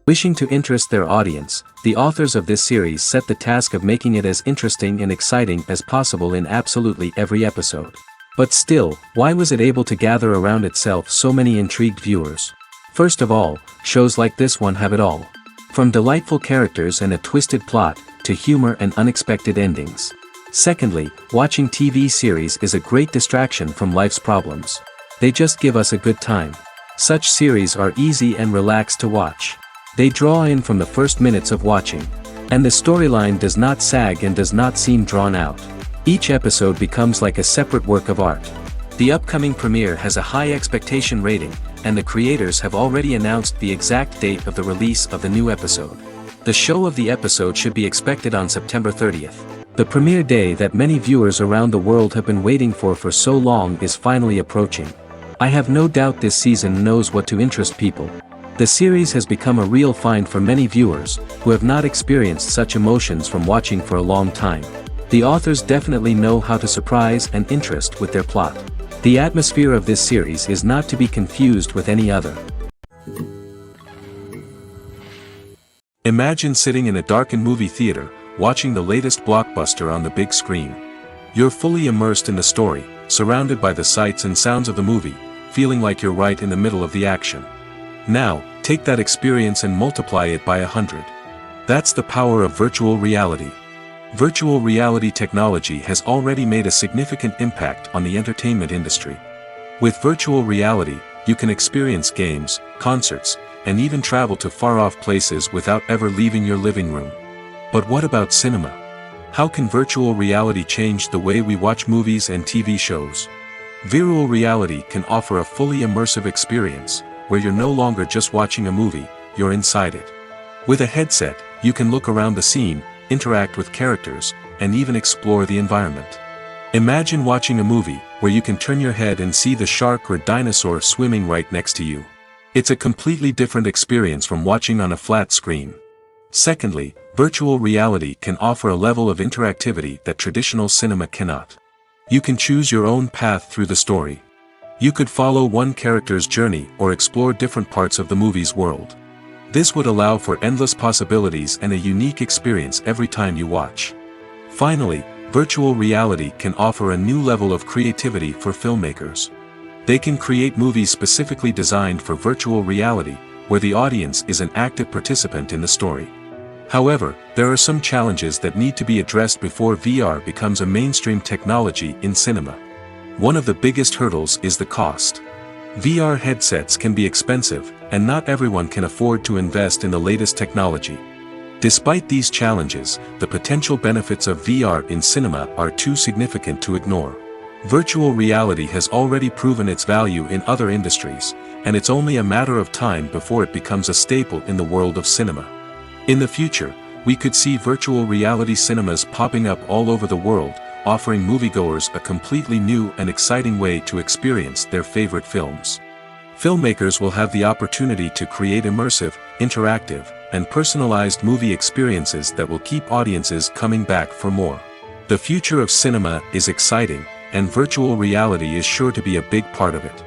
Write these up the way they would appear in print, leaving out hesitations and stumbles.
Wishing to interest their audience, the authors of this series set the task of making it as interesting and exciting as possible in absolutely every episode. But still, why was it able to gather around itself so many intrigued viewers? First of all, shows like this one have it all. From delightful characters and a twisted plot, to humor and unexpected endings. Secondly, watching TV series is a great distraction from life's problems. They just give us a good time. Such series are easy and relaxed to watch. They draw in from the first minutes of watching. And the storyline does not sag and does not seem drawn out. Each episode becomes like a separate work of art. The upcoming premiere has a high expectation rating, and the creators have already announced the exact date of the release of the new episode. The show of the episode should be expected on September 30th. The premiere day that many viewers around the world have been waiting for so long is finally approaching. I have no doubt this season knows what to interest people. The series has become a real find for many viewers, who have not experienced such emotions from watching for a long time. The authors definitely know how to surprise and interest with their plot. The atmosphere of this series is not to be confused with any other. Imagine sitting in a darkened movie theater, watching the latest blockbuster on the big screen. You're fully immersed in the story, surrounded by the sights and sounds of the movie, feeling like you're right in the middle of the action. Now, take that experience and multiply it by 100. That's the power of virtual reality. Virtual reality technology has already made a significant impact on the entertainment industry. With virtual reality, you can experience games, concerts, and even travel to far-off places without ever leaving your living room. But what about cinema? How can virtual reality change the way we watch movies and TV shows? Virtual reality can offer a fully immersive experience, where you're no longer just watching a movie, you're inside it. With a headset, you can look around the scene, interact with characters, and even explore the environment. Imagine watching a movie, where you can turn your head and see the shark or dinosaur swimming right next to you. It's a completely different experience from watching on a flat screen. Secondly, virtual reality can offer a level of interactivity that traditional cinema cannot. You can choose your own path through the story. You could follow one character's journey or explore different parts of the movie's world. This would allow for endless possibilities and a unique experience every time you watch. Finally, virtual reality can offer a new level of creativity for filmmakers. They can create movies specifically designed for virtual reality, where the audience is an active participant in the story. However, there are some challenges that need to be addressed before VR becomes a mainstream technology in cinema. One of the biggest hurdles is the cost. VR headsets can be expensive, and not everyone can afford to invest in the latest technology. Despite these challenges, the potential benefits of VR in cinema are too significant to ignore. Virtual reality has already proven its value in other industries, and it's only a matter of time before it becomes a staple in the world of cinema. In the future, we could see virtual reality cinemas popping up all over the world, offering moviegoers a completely new and exciting way to experience their favorite films. Filmmakers will have the opportunity to create immersive, interactive, and personalized movie experiences that will keep audiences coming back for more. The future of cinema is exciting, and virtual reality is sure to be a big part of it.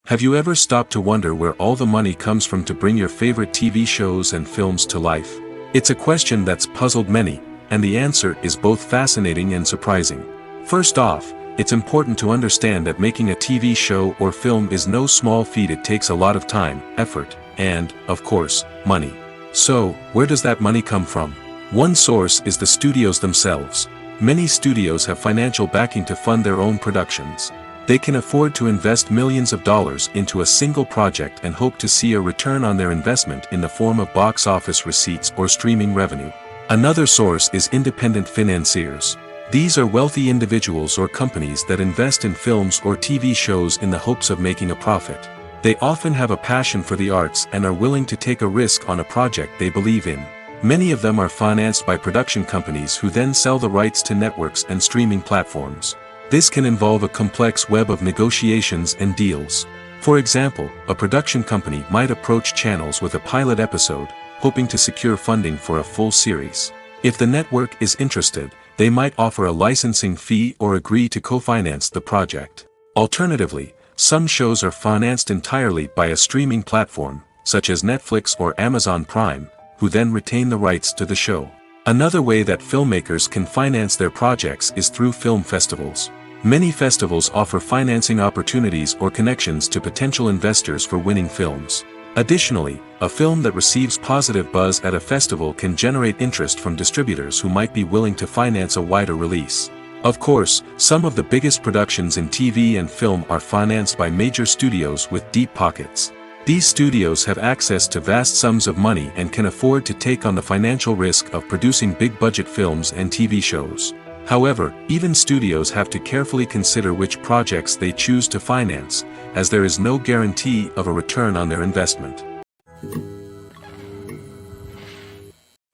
Have you ever stopped to wonder where all the money comes from to bring your favorite TV shows and films to life? It's a question that's puzzled many, and the answer is both fascinating and surprising. First off, it's important to understand that making a TV show or film is no small feat. It takes a lot of time, effort, and, of course, money. So, where does that money come from? One source is the studios themselves. Many studios have financial backing to fund their own productions. They can afford to invest millions of dollars into a single project and hope to see a return on their investment in the form of box office receipts or streaming revenue. Another source is independent financiers. These are wealthy individuals or companies that invest in films or TV shows in the hopes of making a profit. They often have a passion for the arts and are willing to take a risk on a project they believe in. Many of them are financed by production companies who then sell the rights to networks and streaming platforms. This can involve a complex web of negotiations and deals. For example, a production company might approach channels with a pilot episode, hoping to secure funding for a full series. If the network is interested, they might offer a licensing fee or agree to co-finance the project. Alternatively, Some shows are financed entirely by a streaming platform, such as Netflix or Amazon Prime, who then retain the rights to the show. Another way that filmmakers can finance their projects is through film festivals. Many festivals offer financing opportunities or connections to potential investors for winning films. Additionally, a film that receives positive buzz at a festival can generate interest from distributors who might be willing to finance a wider release. Of course, some of the biggest productions in TV and film are financed by major studios with deep pockets. These studios have access to vast sums of money and can afford to take on the financial risk of producing big-budget films and TV shows. However, even studios have to carefully consider which projects they choose to finance, as there is no guarantee of a return on their investment.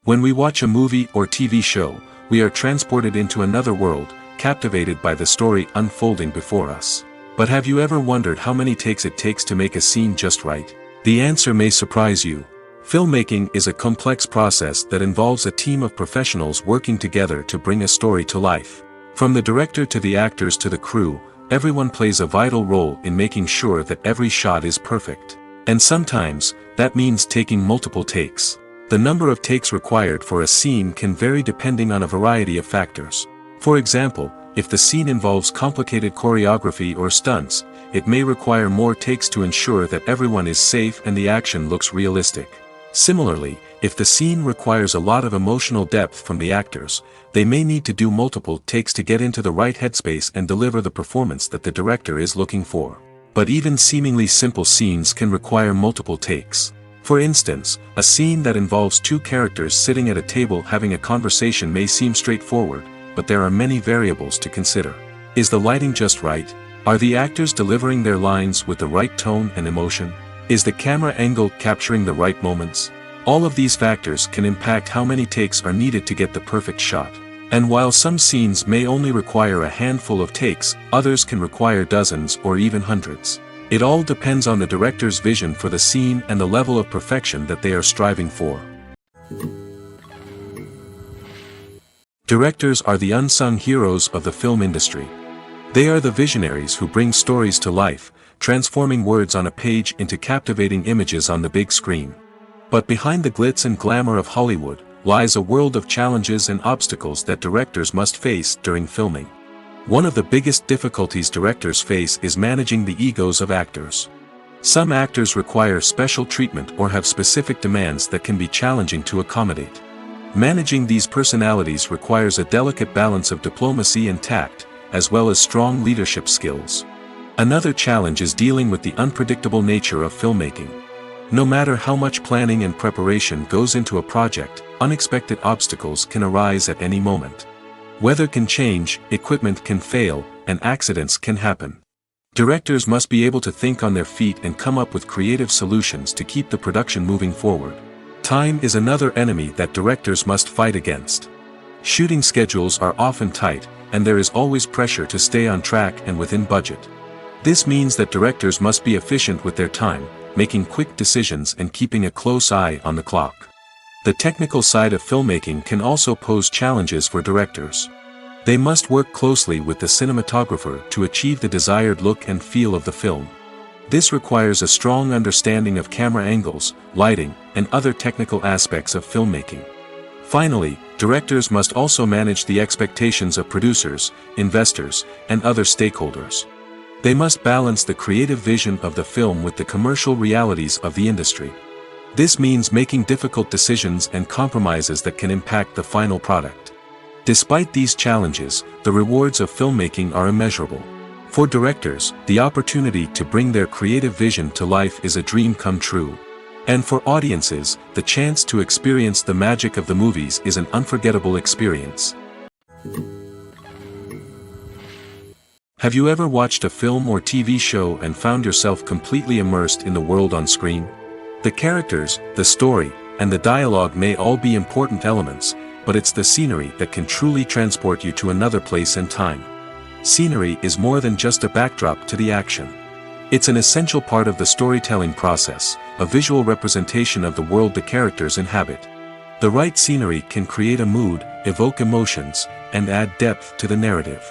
When we watch a movie or TV show, we are transported into another world, captivated by the story unfolding before us. But have you ever wondered how many takes it takes to make a scene just right? The answer may surprise you. Filmmaking is a complex process that involves a team of professionals working together to bring a story to life. From the director to the actors to the crew, everyone plays a vital role in making sure that every shot is perfect. And sometimes, that means taking multiple takes. The number of takes required for a scene can vary depending on a variety of factors. For example, if the scene involves complicated choreography or stunts, it may require more takes to ensure that everyone is safe and the action looks realistic. Similarly, if the scene requires a lot of emotional depth from the actors, they may need to do multiple takes to get into the right headspace and deliver the performance that the director is looking for. But even seemingly simple scenes can require multiple takes. For instance, a scene that involves two characters sitting at a table having a conversation may seem straightforward, but there are many variables to consider. Is the lighting just right? Are the actors delivering their lines with the right tone and emotion? Is the camera angle capturing the right moments? All of these factors can impact how many takes are needed to get the perfect shot. And while some scenes may only require a handful of takes, others can require dozens or even hundreds. It all depends on the director's vision for the scene and the level of perfection that they are striving for. Directors are the unsung heroes of the film industry. They are the visionaries who bring stories to life, transforming words on a page into captivating images on the big screen. But behind the glitz and glamour of Hollywood, lies a world of challenges and obstacles that directors must face during filming. One of the biggest difficulties directors face is managing the egos of actors. Some actors require special treatment or have specific demands that can be challenging to accommodate. Managing these personalities requires a delicate balance of diplomacy and tact, as well as strong leadership skills. Another challenge is dealing with the unpredictable nature of filmmaking. No matter how much planning and preparation goes into a project, unexpected obstacles can arise at any moment. Weather can change, equipment can fail, and accidents can happen. Directors must be able to think on their feet and come up with creative solutions to keep the production moving forward. Time is another enemy that directors must fight against. Shooting schedules are often tight, and there is always pressure to stay on track and within budget. This means that directors must be efficient with their time, making quick decisions and keeping a close eye on the clock. The technical side of filmmaking can also pose challenges for directors. They must work closely with the cinematographer to achieve the desired look and feel of the film. This requires a strong understanding of camera angles, lighting, and other technical aspects of filmmaking. Finally, directors must also manage the expectations of producers, investors, and other stakeholders. They must balance the creative vision of the film with the commercial realities of the industry. This means making difficult decisions and compromises that can impact the final product. Despite these challenges, the rewards of filmmaking are immeasurable. For directors, the opportunity to bring their creative vision to life is a dream come true. And for audiences, the chance to experience the magic of the movies is an unforgettable experience. Have you ever watched a film or TV show and found yourself completely immersed in the world on screen? The characters, the story, and the dialogue may all be important elements, but it's the scenery that can truly transport you to another place and time. Scenery is more than just a backdrop to the action. It's an essential part of the storytelling process, a visual representation of the world the characters inhabit. The right scenery can create a mood, evoke emotions, and add depth to the narrative.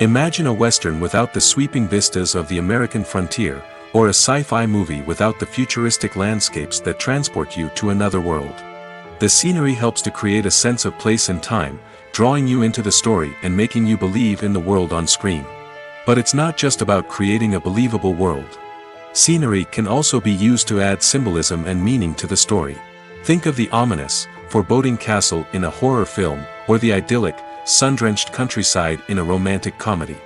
Imagine a Western without the sweeping vistas of the American frontier, or a sci-fi movie without the futuristic landscapes that transport you to another world. The scenery helps to create a sense of place and time, drawing you into the story and making you believe in the world on screen. But it's not just about creating a believable world. Scenery can also be used to add symbolism and meaning to the story. Think of the ominous, foreboding castle in a horror film, or the idyllic, sun-drenched countryside in a romantic comedy.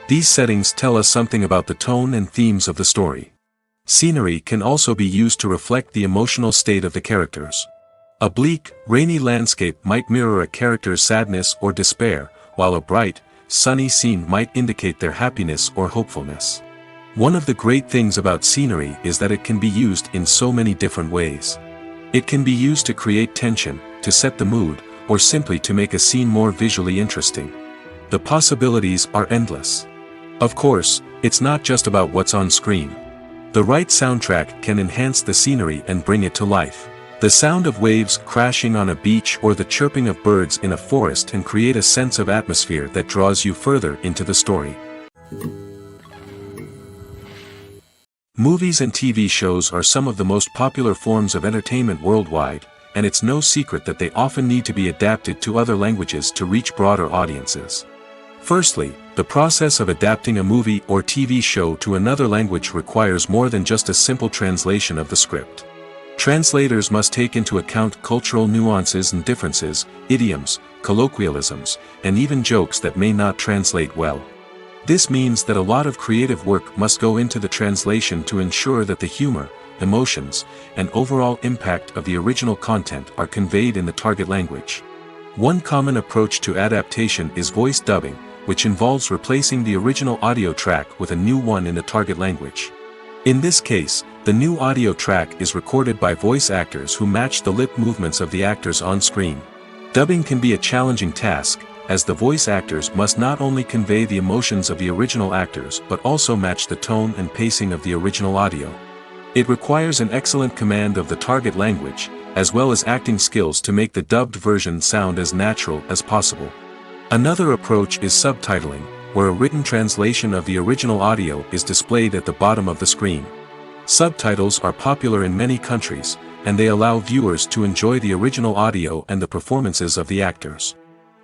These settings tell us something about the tone and themes of the story. Scenery can also be used to reflect the emotional state of the characters. A bleak, rainy landscape might mirror a character's sadness or despair, while a bright, sunny scene might indicate their happiness or hopefulness. One of the great things about scenery is that it can be used in so many different ways. It can be used to create tension, to set the mood, or simply to make a scene more visually interesting. The possibilities are endless. Of course, it's not just about what's on screen. The right soundtrack can enhance the scenery and bring it to life. The sound of waves crashing on a beach or the chirping of birds in a forest can create a sense of atmosphere that draws you further into the story. Movies and TV shows are some of the most popular forms of entertainment worldwide, and it's no secret that they often need to be adapted to other languages to reach broader audiences. Firstly, the process of adapting a movie or TV show to another language requires more than just a simple translation of the script. Translators must take into account cultural nuances and differences, idioms, colloquialisms, and even jokes that may not translate well. This means that a lot of creative work must go into the translation to ensure that the humor, emotions, and overall impact of the original content are conveyed in the target language. One common approach to adaptation is voice dubbing, which involves replacing the original audio track with a new one in the target language. In this case, the new audio track is recorded by voice actors who match the lip movements of the actors on screen. Dubbing can be a challenging task, as the voice actors must not only convey the emotions of the original actors but also match the tone and pacing of the original audio. It requires an excellent command of the target language, as well as acting skills to make the dubbed version sound as natural as possible. Another approach is subtitling, where a written translation of the original audio is displayed at the bottom of the screen. Subtitles are popular in many countries, and they allow viewers to enjoy the original audio and the performances of the actors.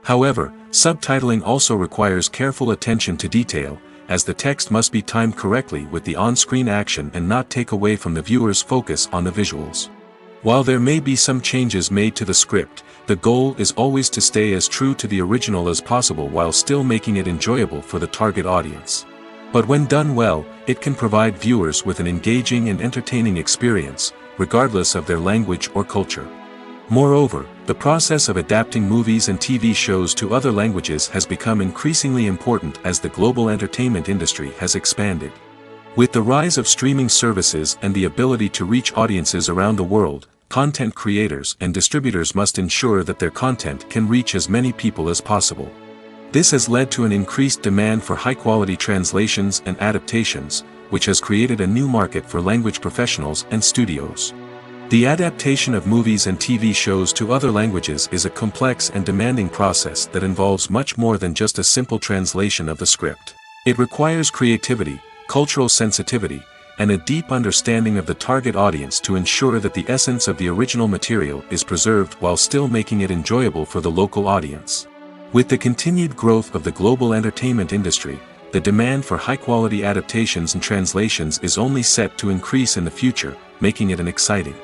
However, subtitling also requires careful attention to detail, as the text must be timed correctly with the on-screen action and not take away from the viewer's focus on the visuals. While there may be some changes made to the script, the goal is always to stay as true to the original as possible while still making it enjoyable for the target audience. But when done well, it can provide viewers with an engaging and entertaining experience, regardless of their language or culture. Moreover, the process of adapting movies and TV shows to other languages has become increasingly important as the global entertainment industry has expanded. With the rise of streaming services and the ability to reach audiences around the world, content creators and distributors must ensure that their content can reach as many people as possible. This has led to an increased demand for high-quality translations and adaptations, which has created a new market for language professionals and studios. The adaptation of movies and TV shows to other languages is a complex and demanding process that involves much more than just a simple translation of the script. It requires creativity, cultural sensitivity, and a deep understanding of the target audience to ensure that the essence of the original material is preserved while still making it enjoyable for the local audience. With the continued growth of the global entertainment industry, the demand for high-quality adaptations and translations is only set to increase in the future, making it an exciting.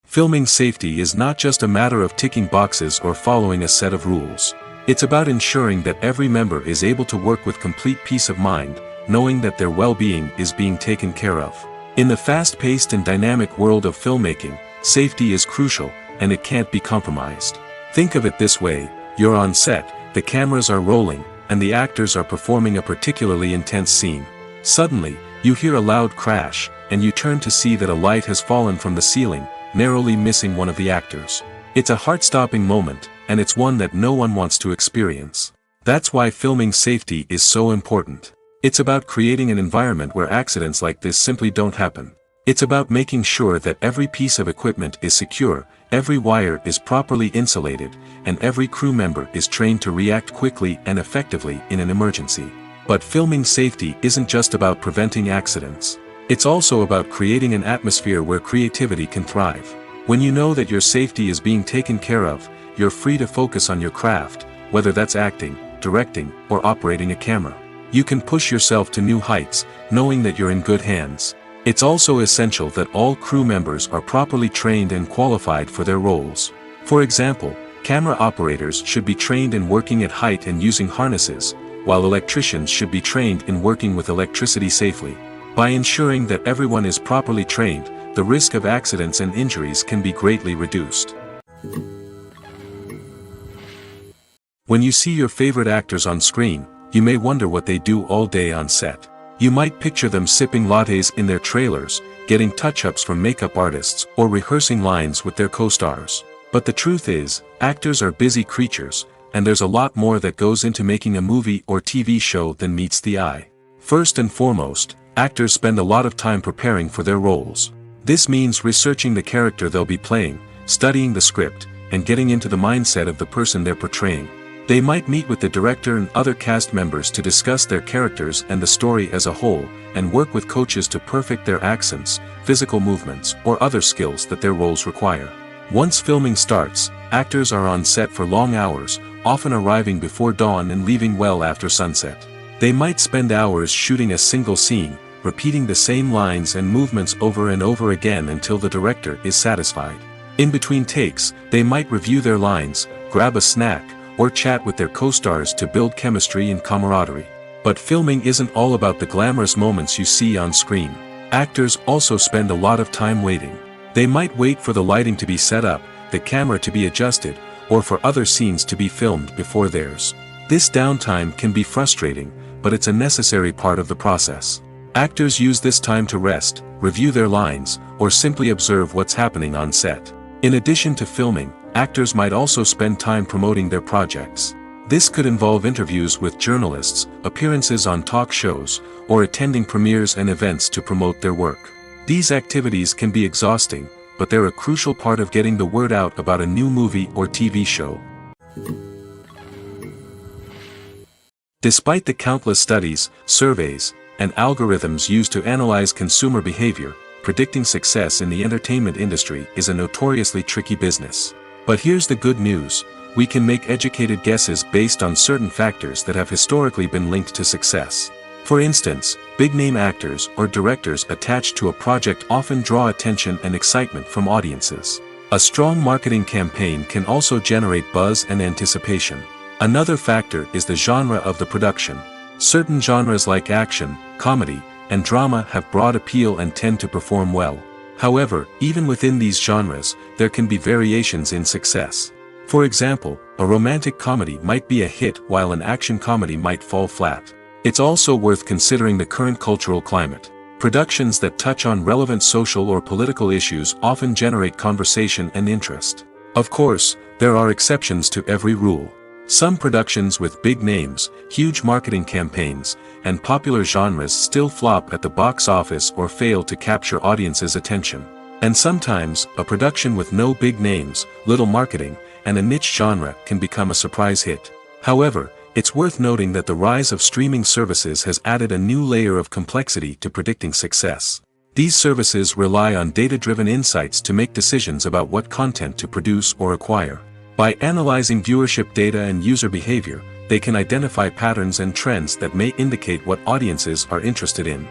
Filming safety is not just a matter of ticking boxes or following a set of rules. It's about ensuring that every member is able to work with complete peace of mind, knowing that their well-being is being taken care of. In the fast-paced and dynamic world of filmmaking, safety is crucial, and it can't be compromised. Think of it this way: you're on set, the cameras are rolling, and the actors are performing a particularly intense scene. Suddenly, you hear a loud crash, and you turn to see that a light has fallen from the ceiling, narrowly missing one of the actors. It's a heart-stopping moment, and it's one that no one wants to experience. That's why filming safety is so important. It's about creating an environment where accidents like this simply don't happen. It's about making sure that every piece of equipment is secure, every wire is properly insulated, and every crew member is trained to react quickly and effectively in an emergency. But filming safety isn't just about preventing accidents. It's also about creating an atmosphere where creativity can thrive. When you know that your safety is being taken care of, you're free to focus on your craft, whether that's acting, directing, or operating a camera. You can push yourself to new heights, knowing that you're in good hands. It's also essential that all crew members are properly trained and qualified for their roles. For example, camera operators should be trained in working at height and using harnesses, while electricians should be trained in working with electricity safely. By ensuring that everyone is properly trained, the risk of accidents and injuries can be greatly reduced. When you see your favorite actors on screen, you may wonder what they do all day on set. You might picture them sipping lattes in their trailers, getting touch-ups from makeup artists, or rehearsing lines with their co-stars. But the truth is, actors are busy creatures, and there's a lot more that goes into making a movie or TV show than meets the eye. First and foremost, actors spend a lot of time preparing for their roles. This means researching the character they'll be playing, studying the script, and getting into the mindset of the person they're portraying. They might meet with the director and other cast members to discuss their characters and the story as a whole, and work with coaches to perfect their accents, physical movements, or other skills that their roles require. Once filming starts, actors are on set for long hours, often arriving before dawn and leaving well after sunset. They might spend hours shooting a single scene, repeating the same lines and movements over and over again until the director is satisfied. In between takes, they might review their lines, grab a snack, or chat with their co-stars to build chemistry and camaraderie. But filming isn't all about the glamorous moments you see on screen. Actors also spend a lot of time waiting. They might wait for the lighting to be set up, the camera to be adjusted, or for other scenes to be filmed before theirs. This downtime can be frustrating, but it's a necessary part of the process. Actors use this time to rest, review their lines, or simply observe what's happening on set. In addition to filming, actors might also spend time promoting their projects. This could involve interviews with journalists, appearances on talk shows, or attending premieres and events to promote their work. These activities can be exhausting, but they're a crucial part of getting the word out about a new movie or TV show. Despite the countless studies, surveys, and algorithms used to analyze consumer behavior, predicting success in the entertainment industry is a notoriously tricky business. But here's the good news: we can make educated guesses based on certain factors that have historically been linked to success. For instance, big-name actors or directors attached to a project often draw attention and excitement from audiences. A strong marketing campaign can also generate buzz and anticipation. Another factor is the genre of the production. Certain genres like action, comedy, and drama have broad appeal and tend to perform well. However, even within these genres, there can be variations in success. For example, a romantic comedy might be a hit while an action comedy might fall flat. It's also worth considering the current cultural climate. Productions that touch on relevant social or political issues often generate conversation and interest. Of course, there are exceptions to every rule. Some productions with big names, huge marketing campaigns, and popular genres still flop at the box office or fail to capture audiences' attention. And sometimes, a production with no big names, little marketing, and a niche genre can become a surprise hit. However, it's worth noting that the rise of streaming services has added a new layer of complexity to predicting success. These services rely on data-driven insights to make decisions about what content to produce or acquire. By analyzing viewership data and user behavior, they can identify patterns and trends that may indicate what audiences are interested in.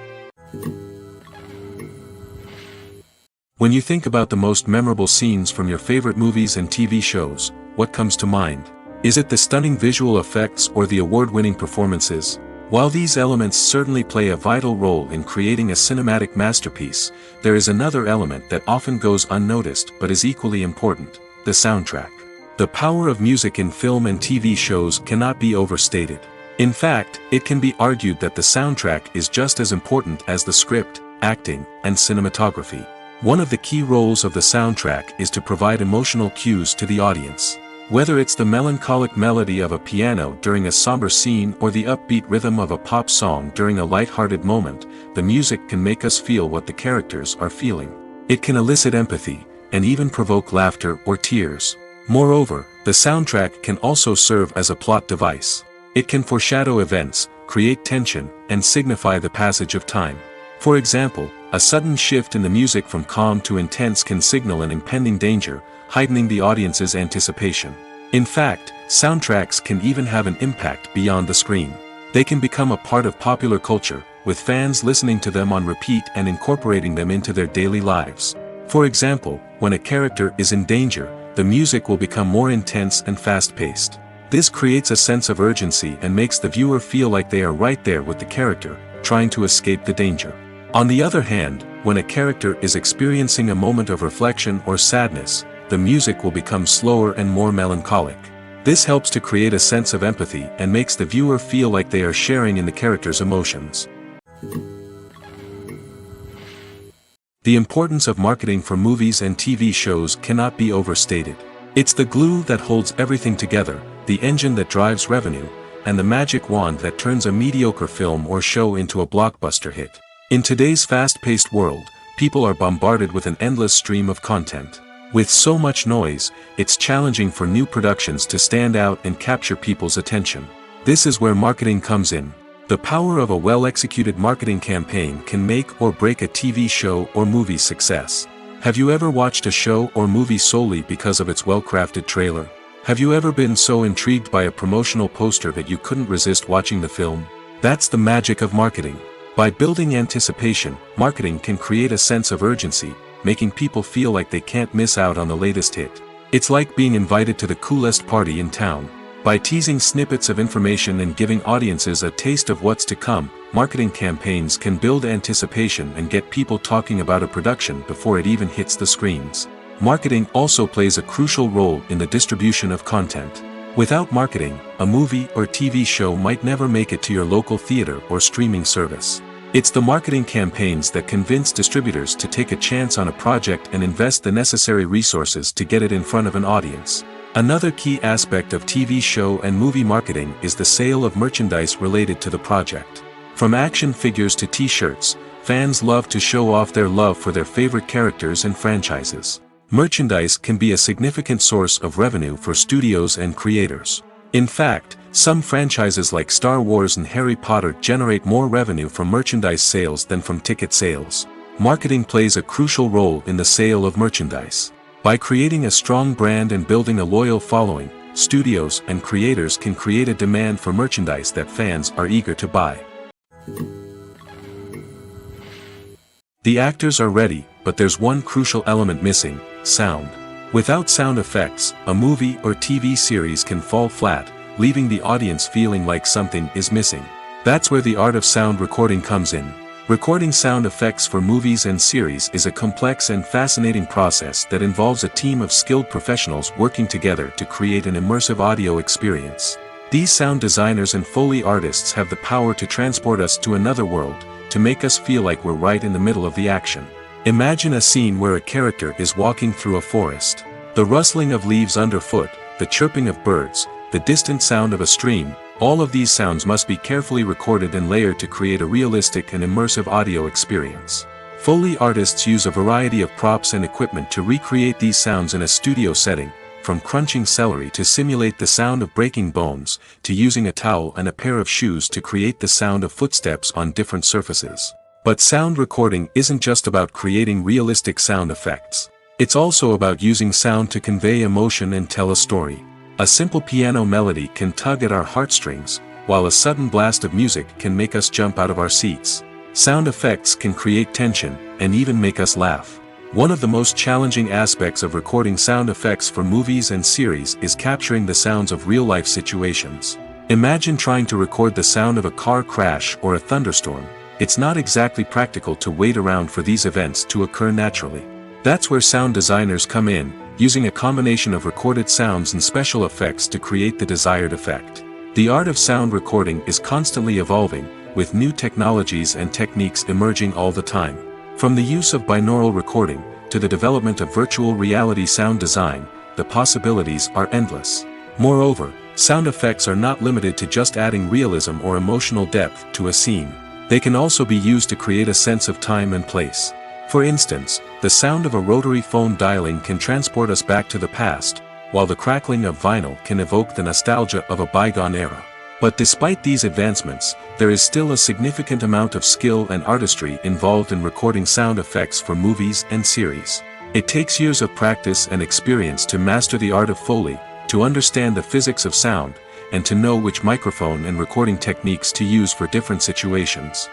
When you think about the most memorable scenes from your favorite movies and TV shows, what comes to mind? Is it the stunning visual effects or the award-winning performances? While these elements certainly play a vital role in creating a cinematic masterpiece, there is another element that often goes unnoticed but is equally important: the soundtrack. The power of music in film and TV shows cannot be overstated. In fact, it can be argued that the soundtrack is just as important as the script, acting, and cinematography. One of the key roles of the soundtrack is to provide emotional cues to the audience. Whether it's the melancholic melody of a piano during a somber scene or the upbeat rhythm of a pop song during a light-hearted moment, the music can make us feel what the characters are feeling. It can elicit empathy, and even provoke laughter or tears. Moreover, the soundtrack can also serve as a plot device. It can foreshadow events, create tension, and signify the passage of time. For example, a sudden shift in the music from calm to intense can signal an impending danger, heightening the audience's anticipation. In fact, soundtracks can even have an impact beyond the screen. They can become a part of popular culture, with fans listening to them on repeat and incorporating them into their daily lives. For example, when a character is in danger, the music will become more intense and fast-paced. This creates a sense of urgency and makes the viewer feel like they are right there with the character, trying to escape the danger. On the other hand, when a character is experiencing a moment of reflection or sadness, the music will become slower and more melancholic. This helps to create a sense of empathy and makes the viewer feel like they are sharing in the character's emotions. The importance of marketing for movies and TV shows cannot be overstated. It's the glue that holds everything together, the engine that drives revenue, and the magic wand that turns a mediocre film or show into a blockbuster hit. In today's fast-paced world, people are bombarded with an endless stream of content. With so much noise, it's challenging for new productions to stand out and capture people's attention. This is where marketing comes in. The power of a well-executed marketing campaign can make or break a TV show or movie's success. Have you ever watched a show or movie solely because of its well-crafted trailer? Have you ever been so intrigued by a promotional poster that you couldn't resist watching the film? That's the magic of marketing. By building anticipation, marketing can create a sense of urgency, making people feel like they can't miss out on the latest hit. It's like being invited to the coolest party in town. By teasing snippets of information and giving audiences a taste of what's to come, marketing campaigns can build anticipation and get people talking about a production before it even hits the screens. Marketing also plays a crucial role in the distribution of content. Without marketing, a movie or TV show might never make it to your local theater or streaming service. It's the marketing campaigns that convince distributors to take a chance on a project and invest the necessary resources to get it in front of an audience. Another key aspect of TV show and movie marketing is the sale of merchandise related to the project. From action figures to t-shirts, fans love to show off their love for their favorite characters and franchises. Merchandise can be a significant source of revenue for studios and creators. In fact, some franchises like Star Wars and Harry Potter generate more revenue from merchandise sales than from ticket sales. Marketing plays a crucial role in the sale of merchandise. By creating a strong brand and building a loyal following, studios and creators can create a demand for merchandise that fans are eager to buy. The actors are ready, but there's one crucial element missing: sound. Without sound effects, a movie or TV series can fall flat, leaving the audience feeling like something is missing. That's where the art of sound recording comes in. Recording sound effects for movies and series is a complex and fascinating process that involves a team of skilled professionals working together to create an immersive audio experience. These sound designers and Foley artists have the power to transport us to another world, to make us feel like we're right in the middle of the action. Imagine a scene where a character is walking through a forest. The rustling of leaves underfoot, the chirping of birds, the distant sound of a stream, all of these sounds must be carefully recorded and layered to create a realistic and immersive audio experience. Foley artists use a variety of props and equipment to recreate these sounds in a studio setting, from crunching celery to simulate the sound of breaking bones, to using a towel and a pair of shoes to create the sound of footsteps on different surfaces. But sound recording isn't just about creating realistic sound effects. It's also about using sound to convey emotion and tell a story. A simple piano melody can tug at our heartstrings, while a sudden blast of music can make us jump out of our seats. Sound effects can create tension, and even make us laugh. One of the most challenging aspects of recording sound effects for movies and series is capturing the sounds of real-life situations. Imagine trying to record the sound of a car crash or a thunderstorm. It's not exactly practical to wait around for these events to occur naturally. That's where sound designers come in, using a combination of recorded sounds and special effects to create the desired effect. The art of sound recording is constantly evolving, with new technologies and techniques emerging all the time. From the use of binaural recording, to the development of virtual reality sound design, the possibilities are endless. Moreover, sound effects are not limited to just adding realism or emotional depth to a scene. They can also be used to create a sense of time and place. For instance, the sound of a rotary phone dialing can transport us back to the past, while the crackling of vinyl can evoke the nostalgia of a bygone era. But despite these advancements, there is still a significant amount of skill and artistry involved in recording sound effects for movies and series. It takes years of practice and experience to master the art of Foley, to understand the physics of sound, and to know which microphone and recording techniques to use for different situations.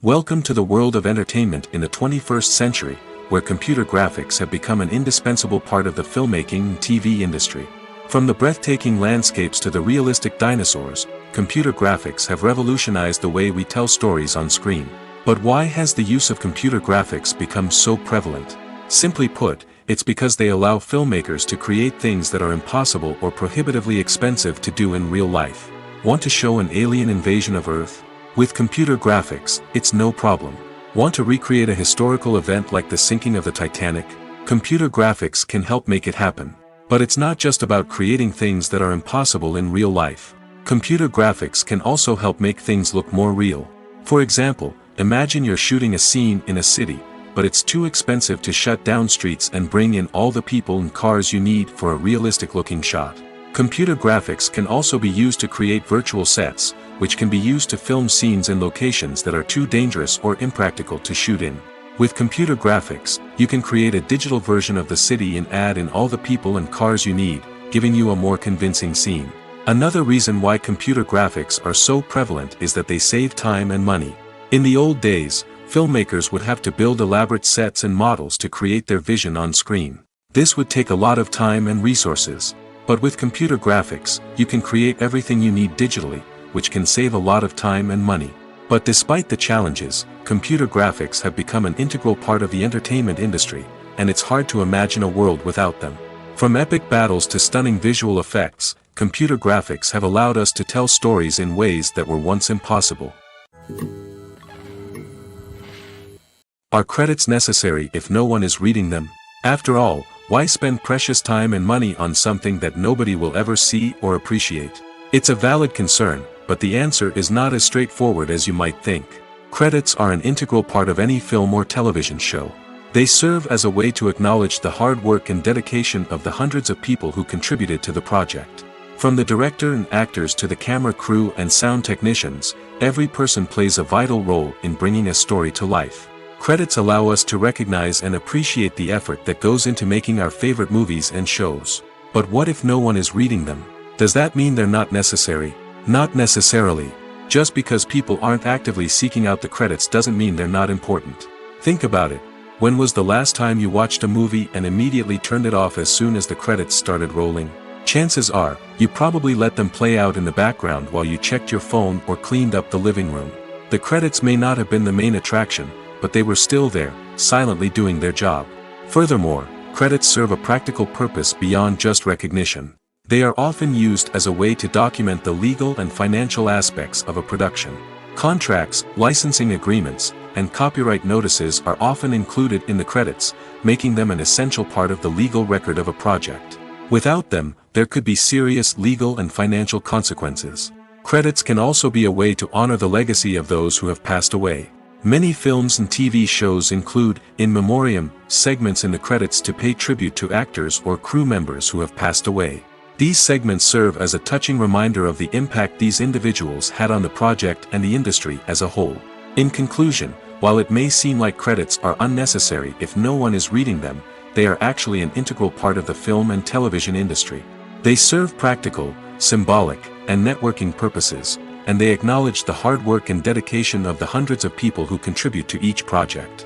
Welcome to the world of entertainment in the 21st century, where computer graphics have become an indispensable part of the filmmaking and TV industry. From the breathtaking landscapes to the realistic dinosaurs, computer graphics have revolutionized the way we tell stories on screen. But why has the use of computer graphics become so prevalent? Simply put, it's because they allow filmmakers to create things that are impossible or prohibitively expensive to do in real life. Want to show an alien invasion of Earth? With computer graphics, it's no problem. Want to recreate a historical event like the sinking of the Titanic? Computer graphics can help make it happen. But it's not just about creating things that are impossible in real life. Computer graphics can also help make things look more real. For example, imagine you're shooting a scene in a city, but it's too expensive to shut down streets and bring in all the people and cars you need for a realistic-looking shot. Computer graphics can also be used to create virtual sets, which can be used to film scenes in locations that are too dangerous or impractical to shoot in. With computer graphics, you can create a digital version of the city and add in all the people and cars you need, giving you a more convincing scene. Another reason why computer graphics are so prevalent is that they save time and money. In the old days, filmmakers would have to build elaborate sets and models to create their vision on screen. This would take a lot of time and resources. But with computer graphics, you can create everything you need digitally, which can save a lot of time and money. But despite the challenges, computer graphics have become an integral part of the entertainment industry, and it's hard to imagine a world without them. From epic battles to stunning visual effects, computer graphics have allowed us to tell stories in ways that were once impossible. Are credits necessary if no one is reading them? After all, why spend precious time and money on something that nobody will ever see or appreciate? It's a valid concern, but the answer is not as straightforward as you might think. Credits are an integral part of any film or television show. They serve as a way to acknowledge the hard work and dedication of the hundreds of people who contributed to the project. From the director and actors to the camera crew and sound technicians, every person plays a vital role in bringing a story to life. Credits allow us to recognize and appreciate the effort that goes into making our favorite movies and shows. But what if no one is reading them? Does that mean they're not necessary? Not necessarily. Just because people aren't actively seeking out the credits doesn't mean they're not important. Think about it. When was the last time you watched a movie and immediately turned it off as soon as the credits started rolling? Chances are, you probably let them play out in the background while you checked your phone or cleaned up the living room. The credits may not have been the main attraction, but they were still there, silently doing their job. Furthermore, credits serve a practical purpose beyond just recognition. They are often used as a way to document the legal and financial aspects of a production. Contracts, licensing agreements, and copyright notices are often included in the credits, making them an essential part of the legal record of a project. Without them, there could be serious legal and financial consequences. Credits can also be a way to honor the legacy of those who have passed away. Many films and TV shows include, in memoriam, segments in the credits to pay tribute to actors or crew members who have passed away. These segments serve as a touching reminder of the impact these individuals had on the project and the industry as a whole. In conclusion, while it may seem like credits are unnecessary if no one is reading them, they are actually an integral part of the film and television industry. They serve practical, symbolic, and networking purposes, and they acknowledge the hard work and dedication of the hundreds of people who contribute to each project.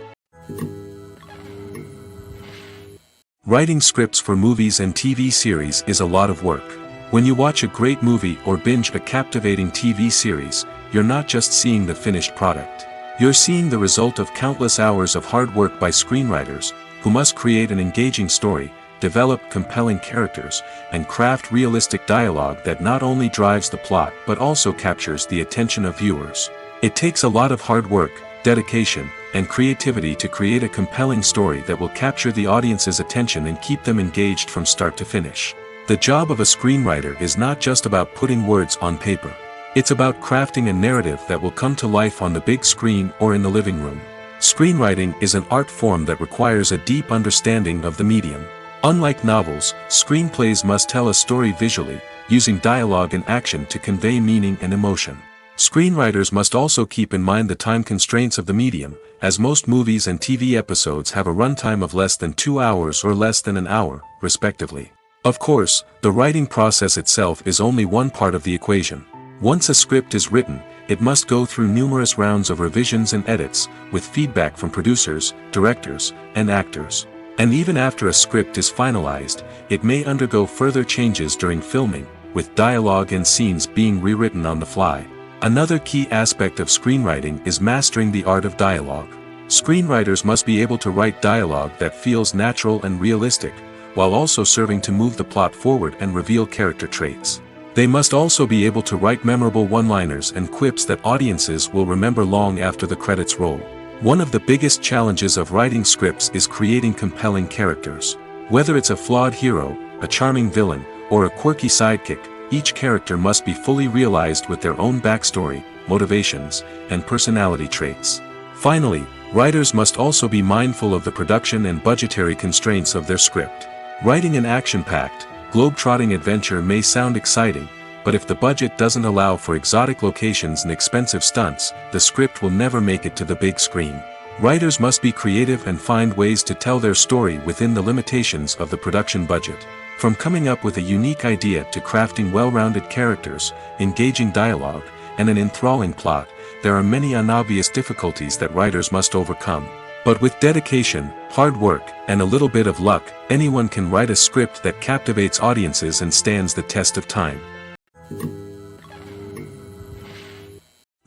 Writing scripts for movies and TV series is a lot of work. When you watch a great movie or binge a captivating TV series, you're not just seeing the finished product. You're seeing the result of countless hours of hard work by screenwriters, who must create an engaging story, develop compelling characters, and craft realistic dialogue that not only drives the plot but also captures the attention of viewers. It takes a lot of hard work, dedication, and creativity to create a compelling story that will capture the audience's attention and keep them engaged from start to finish. The job of a screenwriter is not just about putting words on paper. It's about crafting a narrative that will come to life on the big screen or in the living room. Screenwriting is an art form that requires a deep understanding of the medium. Unlike novels, screenplays must tell a story visually, using dialogue and action to convey meaning and emotion. Screenwriters must also keep in mind the time constraints of the medium, as most movies and TV episodes have a runtime of less than 2 hours or less than an hour, respectively. Of course, the writing process itself is only one part of the equation. Once a script is written, it must go through numerous rounds of revisions and edits, with feedback from producers, directors, and actors. And even after a script is finalized, it may undergo further changes during filming, with dialogue and scenes being rewritten on the fly. Another key aspect of screenwriting is mastering the art of dialogue. Screenwriters must be able to write dialogue that feels natural and realistic, while also serving to move the plot forward and reveal character traits. They must also be able to write memorable one-liners and quips that audiences will remember long after the credits roll. One of the biggest challenges of writing scripts is creating compelling characters. Whether it's a flawed hero, a charming villain, or a quirky sidekick, each character must be fully realized with their own backstory, motivations, and personality traits. Finally, writers must also be mindful of the production and budgetary constraints of their script. Writing an action-packed, globe-trotting adventure may sound exciting, but if the budget doesn't allow for exotic locations and expensive stunts, the script will never make it to the big screen. Writers must be creative and find ways to tell their story within the limitations of the production budget. From coming up with a unique idea to crafting well-rounded characters, engaging dialogue, and an enthralling plot, there are many unobvious difficulties that writers must overcome. But with dedication, hard work, and a little bit of luck, anyone can write a script that captivates audiences and stands the test of time.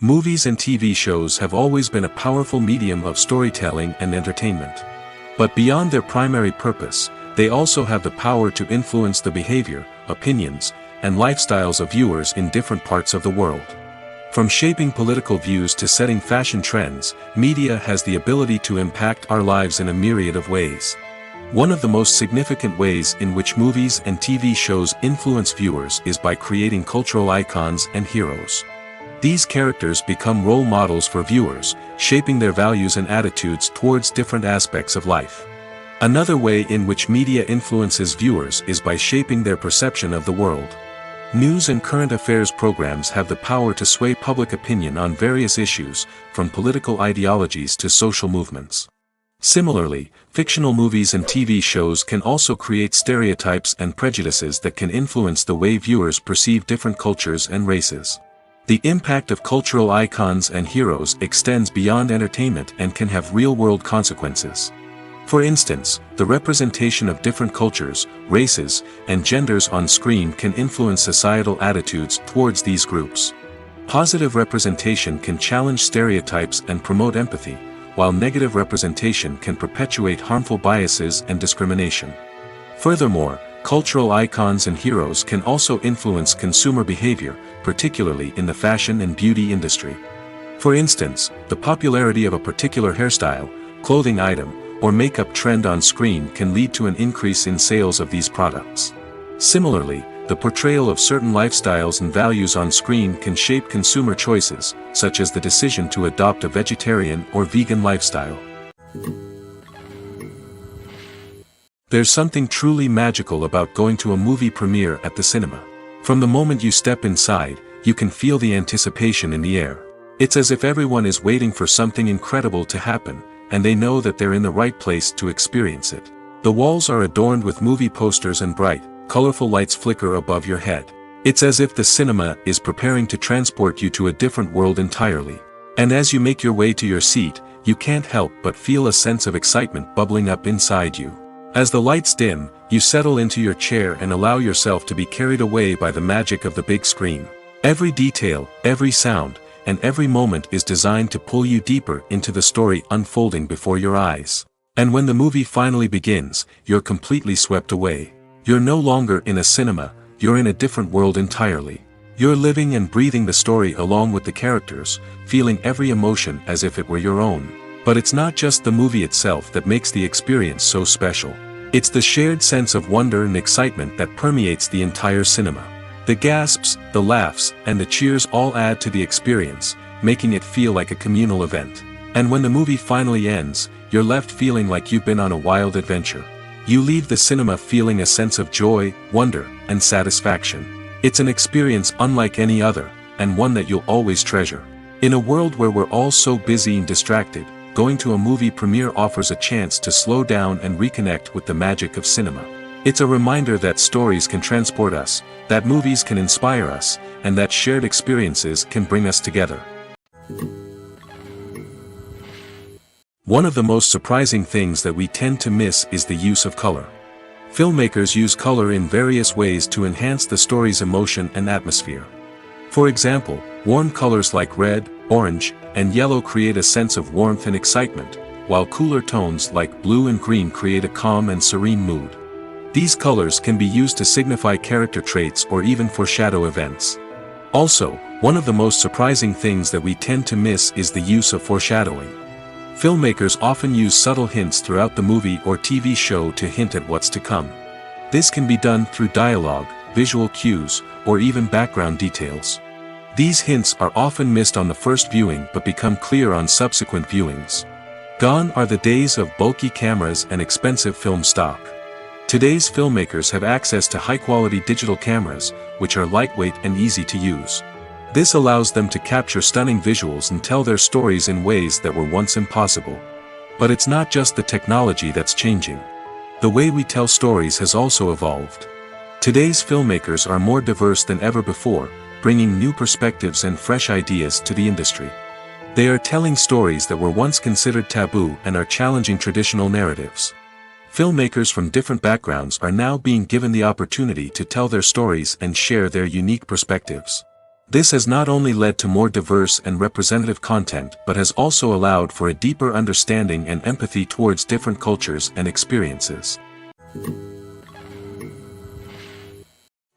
Movies and TV shows have always been a powerful medium of storytelling and entertainment. But beyond their primary purpose, they also have the power to influence the behavior, opinions, and lifestyles of viewers in different parts of the world. From shaping political views to setting fashion trends, media has the ability to impact our lives in a myriad of ways. One of the most significant ways in which movies and TV shows influence viewers is by creating cultural icons and heroes. These characters become role models for viewers, shaping their values and attitudes towards different aspects of life. Another way in which media influences viewers is by shaping their perception of the world. News and current affairs programs have the power to sway public opinion on various issues, from political ideologies to social movements. Similarly, fictional movies and TV shows can also create stereotypes and prejudices that can influence the way viewers perceive different cultures and races. The impact of cultural icons and heroes extends beyond entertainment and can have real-world consequences. For instance, the representation of different cultures, races, and genders on screen can influence societal attitudes towards these groups. Positive representation can challenge stereotypes and promote empathy, while negative representation can perpetuate harmful biases and discrimination. Furthermore, cultural icons and heroes can also influence consumer behavior, particularly in the fashion and beauty industry. For instance, the popularity of a particular hairstyle, clothing item, or makeup trend on screen can lead to an increase in sales of these products. Similarly, the portrayal of certain lifestyles and values on screen can shape consumer choices, such as the decision to adopt a vegetarian or vegan lifestyle. There's something truly magical about going to a movie premiere at the cinema. From the moment you step inside, you can feel the anticipation in the air. It's as if everyone is waiting for something incredible to happen, and they know that they're in the right place to experience it. The walls are adorned with movie posters and bright, colorful lights flicker above your head. It's as if the cinema is preparing to transport you to a different world entirely. And as you make your way to your seat, you can't help but feel a sense of excitement bubbling up inside you. As the lights dim, you settle into your chair and allow yourself to be carried away by the magic of the big screen. Every detail, every sound, and every moment is designed to pull you deeper into the story unfolding before your eyes. And when the movie finally begins, you're completely swept away. You're no longer in a cinema, you're in a different world entirely. You're living and breathing the story along with the characters, feeling every emotion as if it were your own. But it's not just the movie itself that makes the experience so special. It's the shared sense of wonder and excitement that permeates the entire cinema. The gasps, the laughs, and the cheers all add to the experience, making it feel like a communal event. And when the movie finally ends, you're left feeling like you've been on a wild adventure. You leave the cinema feeling a sense of joy, wonder, and satisfaction. It's an experience unlike any other, and one that you'll always treasure. In a world where we're all so busy and distracted, going to a movie premiere offers a chance to slow down and reconnect with the magic of cinema. It's a reminder that stories can transport us, that movies can inspire us, and that shared experiences can bring us together. One of the most surprising things that we tend to miss is the use of color. Filmmakers use color in various ways to enhance the story's emotion and atmosphere. For example, warm colors like red, orange, and yellow create a sense of warmth and excitement, while cooler tones like blue and green create a calm and serene mood. These colors can be used to signify character traits or even foreshadow events. Also, one of the most surprising things that we tend to miss is the use of foreshadowing. Filmmakers often use subtle hints throughout the movie or TV show to hint at what's to come. This can be done through dialogue, visual cues, or even background details. These hints are often missed on the first viewing but become clear on subsequent viewings. Gone are the days of bulky cameras and expensive film stock. Today's filmmakers have access to high-quality digital cameras, which are lightweight and easy to use. This allows them to capture stunning visuals and tell their stories in ways that were once impossible. But it's not just the technology that's changing. The way we tell stories has also evolved. Today's filmmakers are more diverse than ever before, bringing new perspectives and fresh ideas to the industry. They are telling stories that were once considered taboo and are challenging traditional narratives. Filmmakers from different backgrounds are now being given the opportunity to tell their stories and share their unique perspectives. This has not only led to more diverse and representative content but has also allowed for a deeper understanding and empathy towards different cultures and experiences.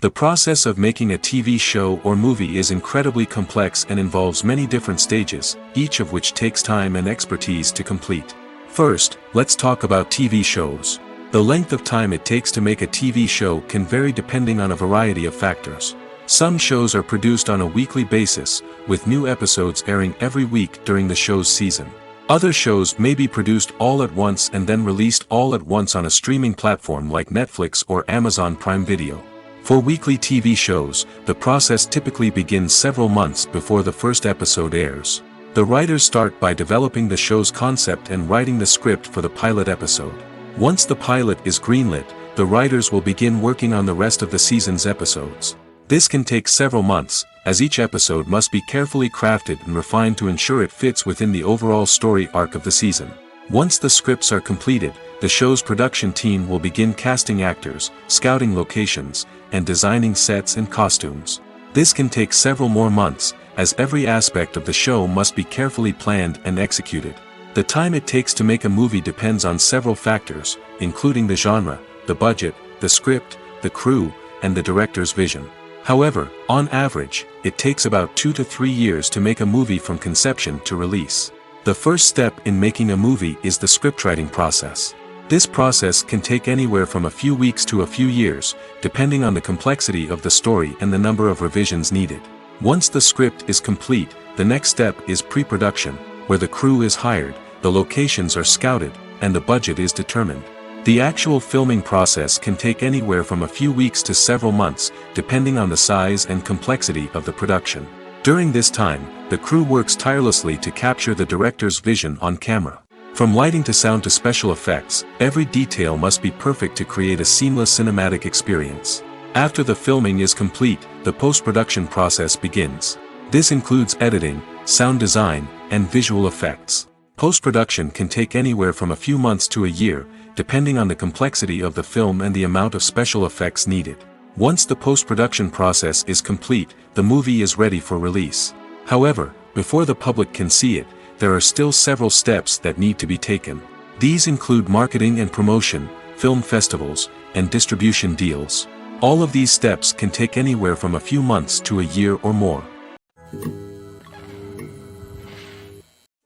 The process of making a TV show or movie is incredibly complex and involves many different stages, each of which takes time and expertise to complete. First, let's talk about TV shows. The length of time it takes to make a TV show can vary depending on a variety of factors. Some shows are produced on a weekly basis, with new episodes airing every week during the show's season. Other shows may be produced all at once and then released all at once on a streaming platform like Netflix or Amazon Prime Video. For weekly TV shows, the process typically begins several months before the first episode airs. The writers start by developing the show's concept and writing the script for the pilot episode. Once the pilot is greenlit, the writers will begin working on the rest of the season's episodes. This can take several months, as each episode must be carefully crafted and refined to ensure it fits within the overall story arc of the season. Once the scripts are completed, the show's production team will begin casting actors, scouting locations, and designing sets and costumes. This can take several more months, as every aspect of the show must be carefully planned and executed. The time it takes to make a movie depends on several factors, including the genre, the budget, the script, the crew, and the director's vision. However, on average, it takes about 2 to 3 years to make a movie from conception to release. The first step in making a movie is the scriptwriting process. This process can take anywhere from a few weeks to a few years, depending on the complexity of the story and the number of revisions needed. Once the script is complete, the next step is pre-production, where the crew is hired, the locations are scouted, and the budget is determined. The actual filming process can take anywhere from a few weeks to several months, depending on the size and complexity of the production. During this time, the crew works tirelessly to capture the director's vision on camera. From lighting to sound to special effects, every detail must be perfect to create a seamless cinematic experience. After the filming is complete, the post-production process begins. This includes editing, sound design, and visual effects. Post-production can take anywhere from a few months to a year, depending on the complexity of the film and the amount of special effects needed. Once the post-production process is complete, the movie is ready for release. However, before the public can see it, there are still several steps that need to be taken. These include marketing and promotion, film festivals, and distribution deals. All of these steps can take anywhere from a few months to a year or more.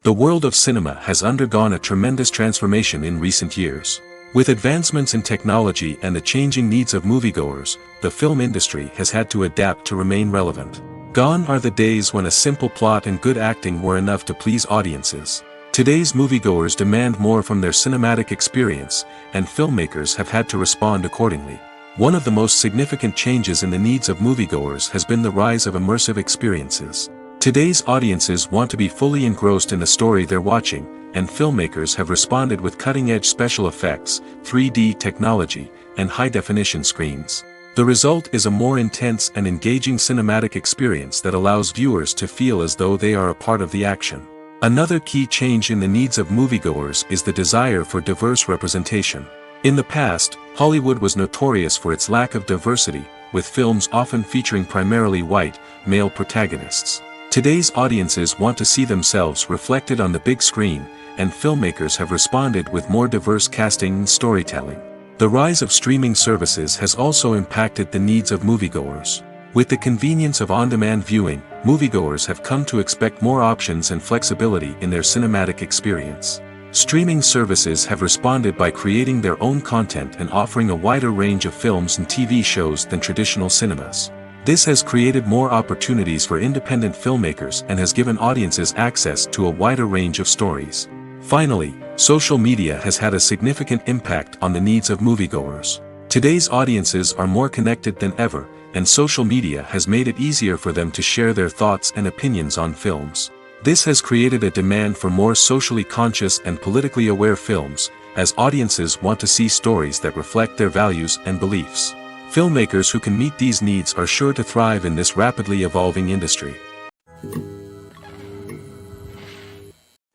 The world of cinema has undergone a tremendous transformation in recent years. With advancements in technology and the changing needs of moviegoers, the film industry has had to adapt to remain relevant. Gone are the days when a simple plot and good acting were enough to please audiences. Today's moviegoers demand more from their cinematic experience, and filmmakers have had to respond accordingly. One of the most significant changes in the needs of moviegoers has been the rise of immersive experiences. Today's audiences want to be fully engrossed in the story they're watching, and filmmakers have responded with cutting-edge special effects, 3D technology, and high-definition screens. The result is a more intense and engaging cinematic experience that allows viewers to feel as though they are a part of the action. Another key change in the needs of moviegoers is the desire for diverse representation. In the past, Hollywood was notorious for its lack of diversity, with films often featuring primarily white, male protagonists. Today's audiences want to see themselves reflected on the big screen, and filmmakers have responded with more diverse casting and storytelling. The rise of streaming services has also impacted the needs of moviegoers. With the convenience of on-demand viewing, moviegoers have come to expect more options and flexibility in their cinematic experience. Streaming services have responded by creating their own content and offering a wider range of films and TV shows than traditional cinemas. This has created more opportunities for independent filmmakers and has given audiences access to a wider range of stories. Finally, social media has had a significant impact on the needs of moviegoers. Today's audiences are more connected than ever, and social media has made it easier for them to share their thoughts and opinions on films. This has created a demand for more socially conscious and politically aware films, as audiences want to see stories that reflect their values and beliefs. Filmmakers who can meet these needs are sure to thrive in this rapidly evolving industry.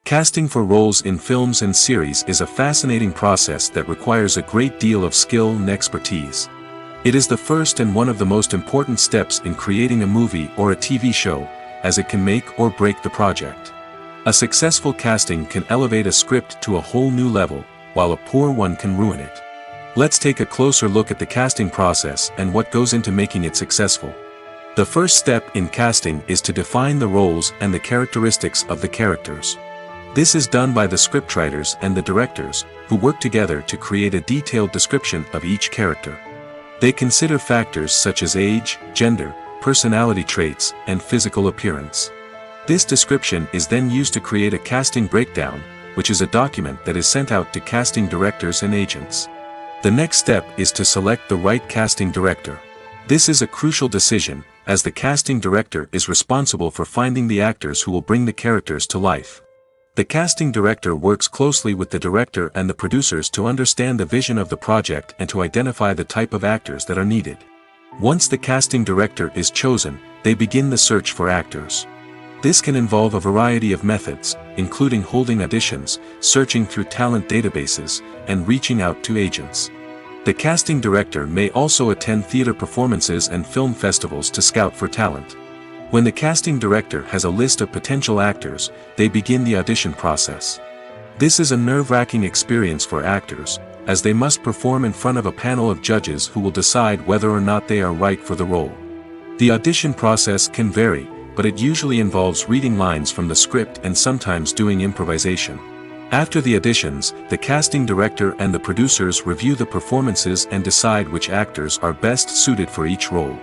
Casting for roles in films and series is a fascinating process that requires a great deal of skill and expertise. It is the first and one of the most important steps in creating a movie or a TV show, as it can make or break the project. A successful casting can elevate a script to a whole new level, while a poor one can ruin it. Let's take a closer look at the casting process and what goes into making it successful. The first step in casting is to define the roles and the characteristics of the characters. This is done by the scriptwriters and the directors, who work together to create a detailed description of each character. They consider factors such as age, gender, personality traits, and physical appearance. This description is then used to create a casting breakdown, which is a document that is sent out to casting directors and agents. The next step is to select the right casting director. This is a crucial decision, as the casting director is responsible for finding the actors who will bring the characters to life. The casting director works closely with the director and the producers to understand the vision of the project and to identify the type of actors that are needed. Once the casting director is chosen, they begin the search for actors. This can involve a variety of methods, including holding auditions, searching through talent databases, and reaching out to agents. The casting director may also attend theater performances and film festivals to scout for talent. When the casting director has a list of potential actors, they begin the audition process. This is a nerve-wracking experience for actors, as they must perform in front of a panel of judges who will decide whether or not they are right for the role. The audition process can vary, but it usually involves reading lines from the script and sometimes doing improvisation. After the auditions, the casting director and the producers review the performances and decide which actors are best suited for each role.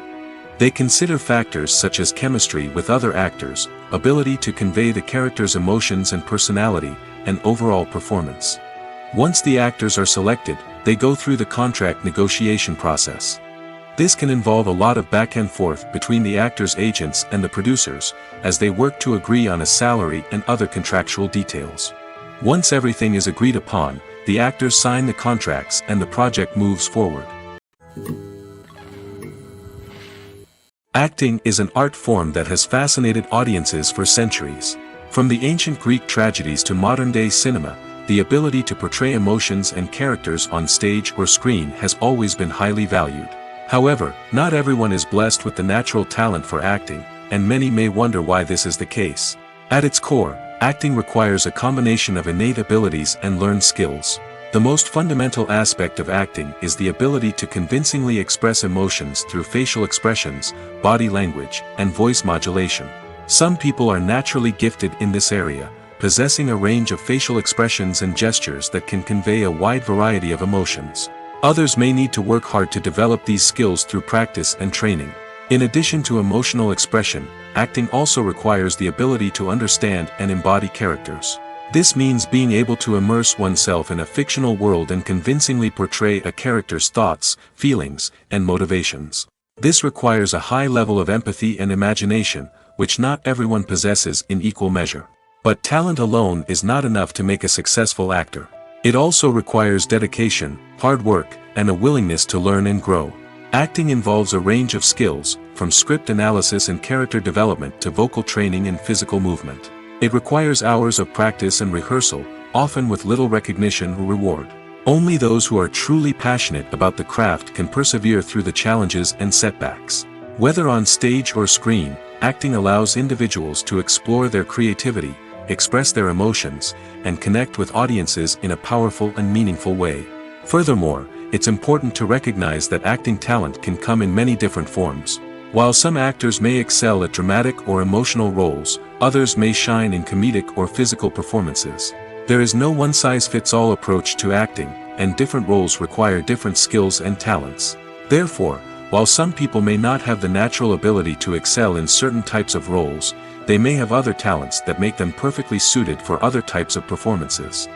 They consider factors such as chemistry with other actors, ability to convey the character's emotions and personality, and overall performance. Once the actors are selected, they go through the contract negotiation process. This can involve a lot of back and forth between the actors' agents and the producers, as they work to agree on a salary and other contractual details. Once everything is agreed upon, the actors sign the contracts and the project moves forward. Acting is an art form that has fascinated audiences for centuries. From the ancient Greek tragedies to modern-day cinema, the ability to portray emotions and characters on stage or screen has always been highly valued. However, not everyone is blessed with the natural talent for acting, and many may wonder why this is the case. At its core, acting requires a combination of innate abilities and learned skills. The most fundamental aspect of acting is the ability to convincingly express emotions through facial expressions, body language, and voice modulation. Some people are naturally gifted in this area, possessing a range of facial expressions and gestures that can convey a wide variety of emotions. Others may need to work hard to develop these skills through practice and training. In addition to emotional expression, acting also requires the ability to understand and embody characters. This means being able to immerse oneself in a fictional world and convincingly portray a character's thoughts, feelings, and motivations. This requires a high level of empathy and imagination, which not everyone possesses in equal measure. But talent alone is not enough to make a successful actor. It also requires dedication, hard work, and a willingness to learn and grow. Acting involves a range of skills, from script analysis and character development to vocal training and physical movement. It requires hours of practice and rehearsal, often with little recognition or reward. Only those who are truly passionate about the craft can persevere through the challenges and setbacks. Whether on stage or screen, acting allows individuals to explore their creativity, express their emotions, and connect with audiences in a powerful and meaningful way. Furthermore, it's important to recognize that acting talent can come in many different forms. While some actors may excel at dramatic or emotional roles, others may shine in comedic or physical performances. There is no one-size-fits-all approach to acting, and different roles require different skills and talents. Therefore, while some people may not have the natural ability to excel in certain types of roles, they may have other talents that make them perfectly suited for other types of performances.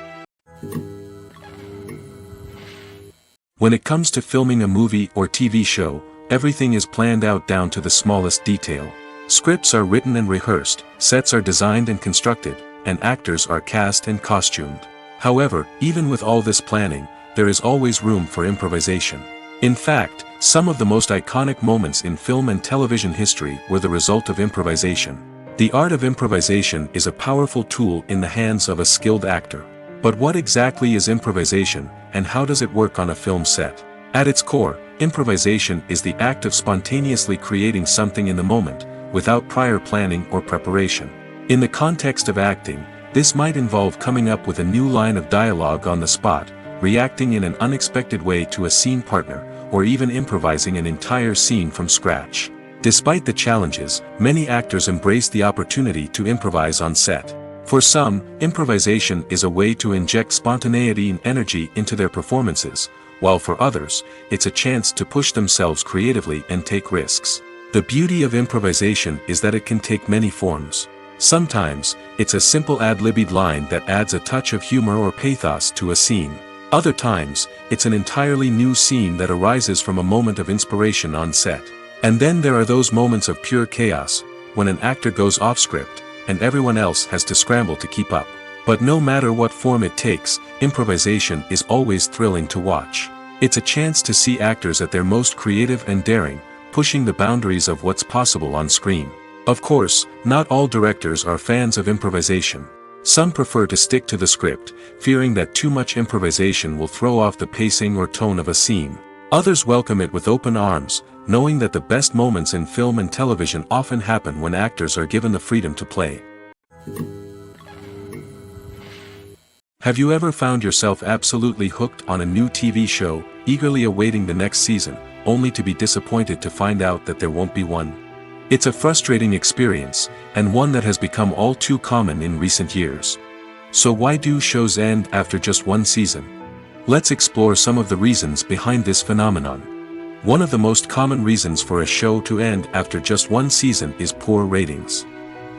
When it comes to filming a movie or TV show, everything is planned out down to the smallest detail. Scripts are written and rehearsed, sets are designed and constructed, and actors are cast and costumed. However, even with all this planning, there is always room for improvisation. In fact, some of the most iconic moments in film and television history were the result of improvisation. The art of improvisation is a powerful tool in the hands of a skilled actor. But what exactly is improvisation, and how does it work on a film set? At its core, improvisation is the act of spontaneously creating something in the moment, without prior planning or preparation. In the context of acting, this might involve coming up with a new line of dialogue on the spot, reacting in an unexpected way to a scene partner, or even improvising an entire scene from scratch. Despite the challenges, many actors embrace the opportunity to improvise on set. For some, improvisation is a way to inject spontaneity and energy into their performances, while for others, it's a chance to push themselves creatively and take risks. The beauty of improvisation is that it can take many forms. Sometimes, it's a simple ad-libbed line that adds a touch of humor or pathos to a scene. Other times, it's an entirely new scene that arises from a moment of inspiration on set. And then there are those moments of pure chaos, when an actor goes off script, and everyone else has to scramble to keep up. But no matter what form it takes, improvisation is always thrilling to watch. It's a chance to see actors at their most creative and daring, pushing the boundaries of what's possible on screen. Of course, not all directors are fans of improvisation. Some prefer to stick to the script, fearing that too much improvisation will throw off the pacing or tone of a scene. Others welcome it with open arms, knowing that the best moments in film and television often happen when actors are given the freedom to play. Have you ever found yourself absolutely hooked on a new TV show, eagerly awaiting the next season, only to be disappointed to find out that there won't be one? It's a frustrating experience, and one that has become all too common in recent years. So why do shows end after just one season? Let's explore some of the reasons behind this phenomenon. One of the most common reasons for a show to end after just one season is poor ratings.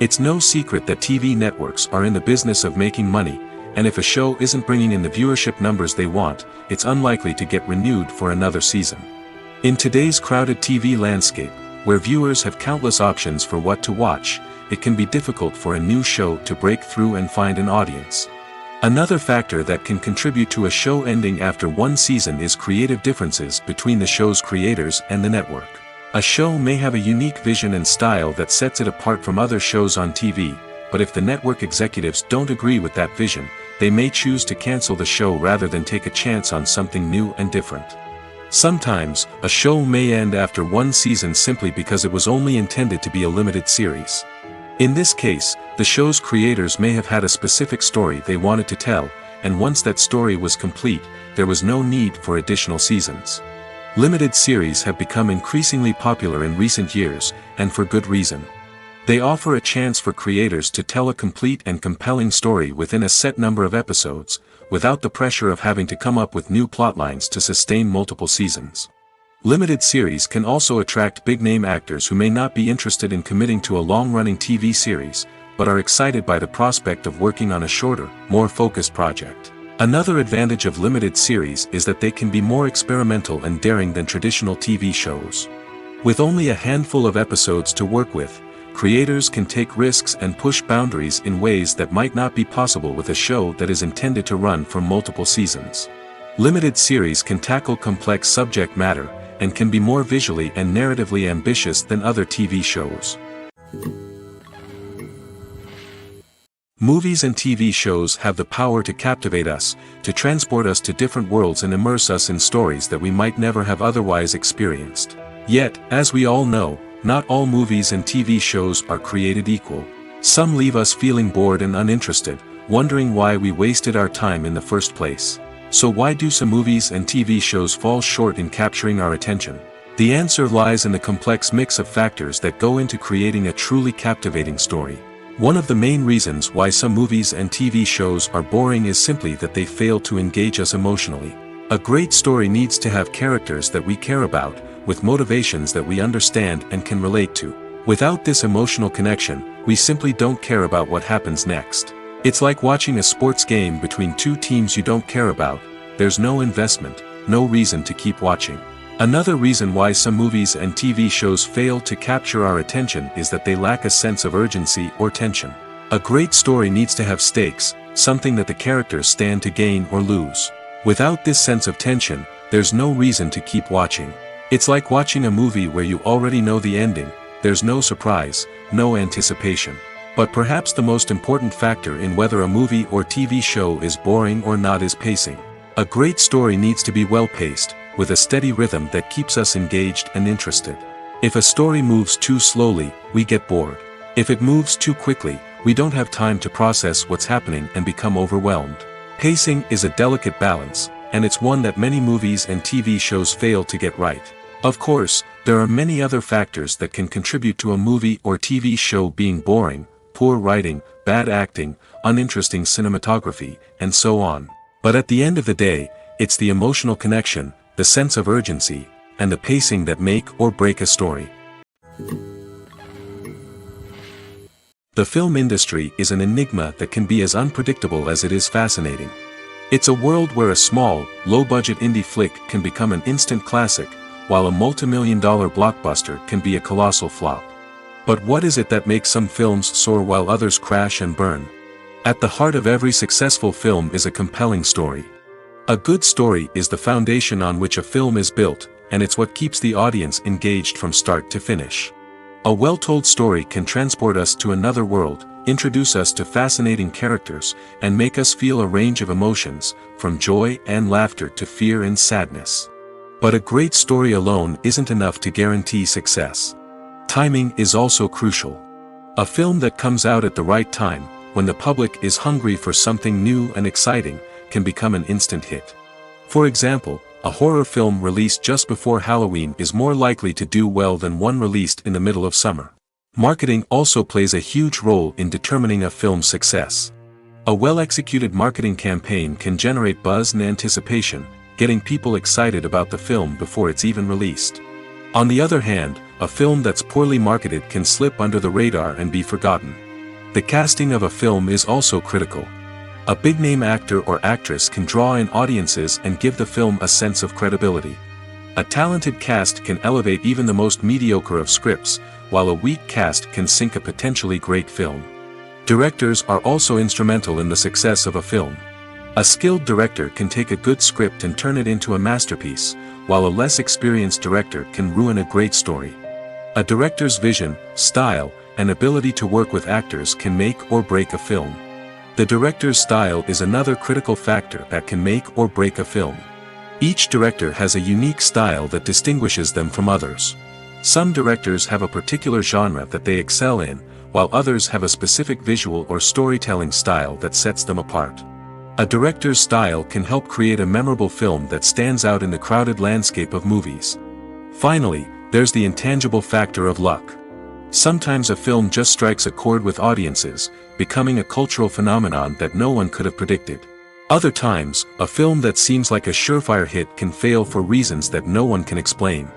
It's no secret that TV networks are in the business of making money, and if a show isn't bringing in the viewership numbers they want, it's unlikely to get renewed for another season. In today's crowded TV landscape, where viewers have countless options for what to watch, it can be difficult for a new show to break through and find an audience. Another factor that can contribute to a show ending after one season is creative differences between the show's creators and the network. A show may have a unique vision and style that sets it apart from other shows on TV, but if the network executives don't agree with that vision, they may choose to cancel the show rather than take a chance on something new and different. Sometimes, a show may end after one season simply because it was only intended to be a limited series. In this case, the show's creators may have had a specific story they wanted to tell, and once that story was complete, there was no need for additional seasons. Limited series have become increasingly popular in recent years, and for good reason. They offer a chance for creators to tell a complete and compelling story within a set number of episodes, without the pressure of having to come up with new plotlines to sustain multiple seasons. Limited series can also attract big-name actors who may not be interested in committing to a long-running TV series, but are excited by the prospect of working on a shorter, more focused project. Another advantage of limited series is that they can be more experimental and daring than traditional TV shows. With only a handful of episodes to work with, creators can take risks and push boundaries in ways that might not be possible with a show that is intended to run for multiple seasons. Limited series can tackle complex subject matter, and can be more visually and narratively ambitious than other TV shows. Movies and TV shows have the power to captivate us, to transport us to different worlds and immerse us in stories that we might never have otherwise experienced. Yet, as we all know, not all movies and TV shows are created equal. Some leave us feeling bored and uninterested, wondering why we wasted our time in the first place. So why do some movies and TV shows fall short in capturing our attention? The answer lies in the complex mix of factors that go into creating a truly captivating story. One of the main reasons why some movies and TV shows are boring is simply that they fail to engage us emotionally. A great story needs to have characters that we care about, with motivations that we understand and can relate to. Without this emotional connection, we simply don't care about what happens next. It's like watching a sports game between two teams you don't care about. There's no investment, no reason to keep watching. Another reason why some movies and TV shows fail to capture our attention is that they lack a sense of urgency or tension. A great story needs to have stakes, something that the characters stand to gain or lose. Without this sense of tension, there's no reason to keep watching. It's like watching a movie where you already know the ending. There's no surprise, no anticipation. But perhaps the most important factor in whether a movie or TV show is boring or not is pacing. A great story needs to be well-paced, with a steady rhythm that keeps us engaged and interested. If a story moves too slowly, we get bored. If it moves too quickly, we don't have time to process what's happening and become overwhelmed. Pacing is a delicate balance, and it's one that many movies and TV shows fail to get right. Of course, there are many other factors that can contribute to a movie or TV show being boring: poor writing, bad acting, uninteresting cinematography, and so on. But at the end of the day, it's the emotional connection, the sense of urgency, and the pacing that make or break a story. The film industry is an enigma that can be as unpredictable as it is fascinating. It's a world where a small, low-budget indie flick can become an instant classic, while a multi-million-dollar blockbuster can be a colossal flop. But what is it that makes some films soar while others crash and burn? At the heart of every successful film is a compelling story. A good story is the foundation on which a film is built, and it's what keeps the audience engaged from start to finish. A well-told story can transport us to another world, introduce us to fascinating characters, and make us feel a range of emotions, from joy and laughter to fear and sadness. But a great story alone isn't enough to guarantee success. Timing is also crucial. A film that comes out at the right time, when the public is hungry for something new and exciting, can become an instant hit. For example, a horror film released just before Halloween is more likely to do well than one released in the middle of summer. Marketing also plays a huge role in determining a film's success. A well-executed marketing campaign can generate buzz and anticipation, getting people excited about the film before it's even released. On the other hand, a film that's poorly marketed can slip under the radar and be forgotten. The casting of a film is also critical. A big-name actor or actress can draw in audiences and give the film a sense of credibility. A talented cast can elevate even the most mediocre of scripts, while a weak cast can sink a potentially great film. Directors are also instrumental in the success of a film. A skilled director can take a good script and turn it into a masterpiece, while a less experienced director can ruin a great story. A director's vision, style, and ability to work with actors can make or break a film. The director's style is another critical factor that can make or break a film. Each director has a unique style that distinguishes them from others. Some directors have a particular genre that they excel in, while others have a specific visual or storytelling style that sets them apart. A director's style can help create a memorable film that stands out in the crowded landscape of movies. Finally, there's the intangible factor of luck. Sometimes a film just strikes a chord with audiences, becoming a cultural phenomenon that no one could have predicted. Other times, a film that seems like a surefire hit can fail for reasons that no one can explain.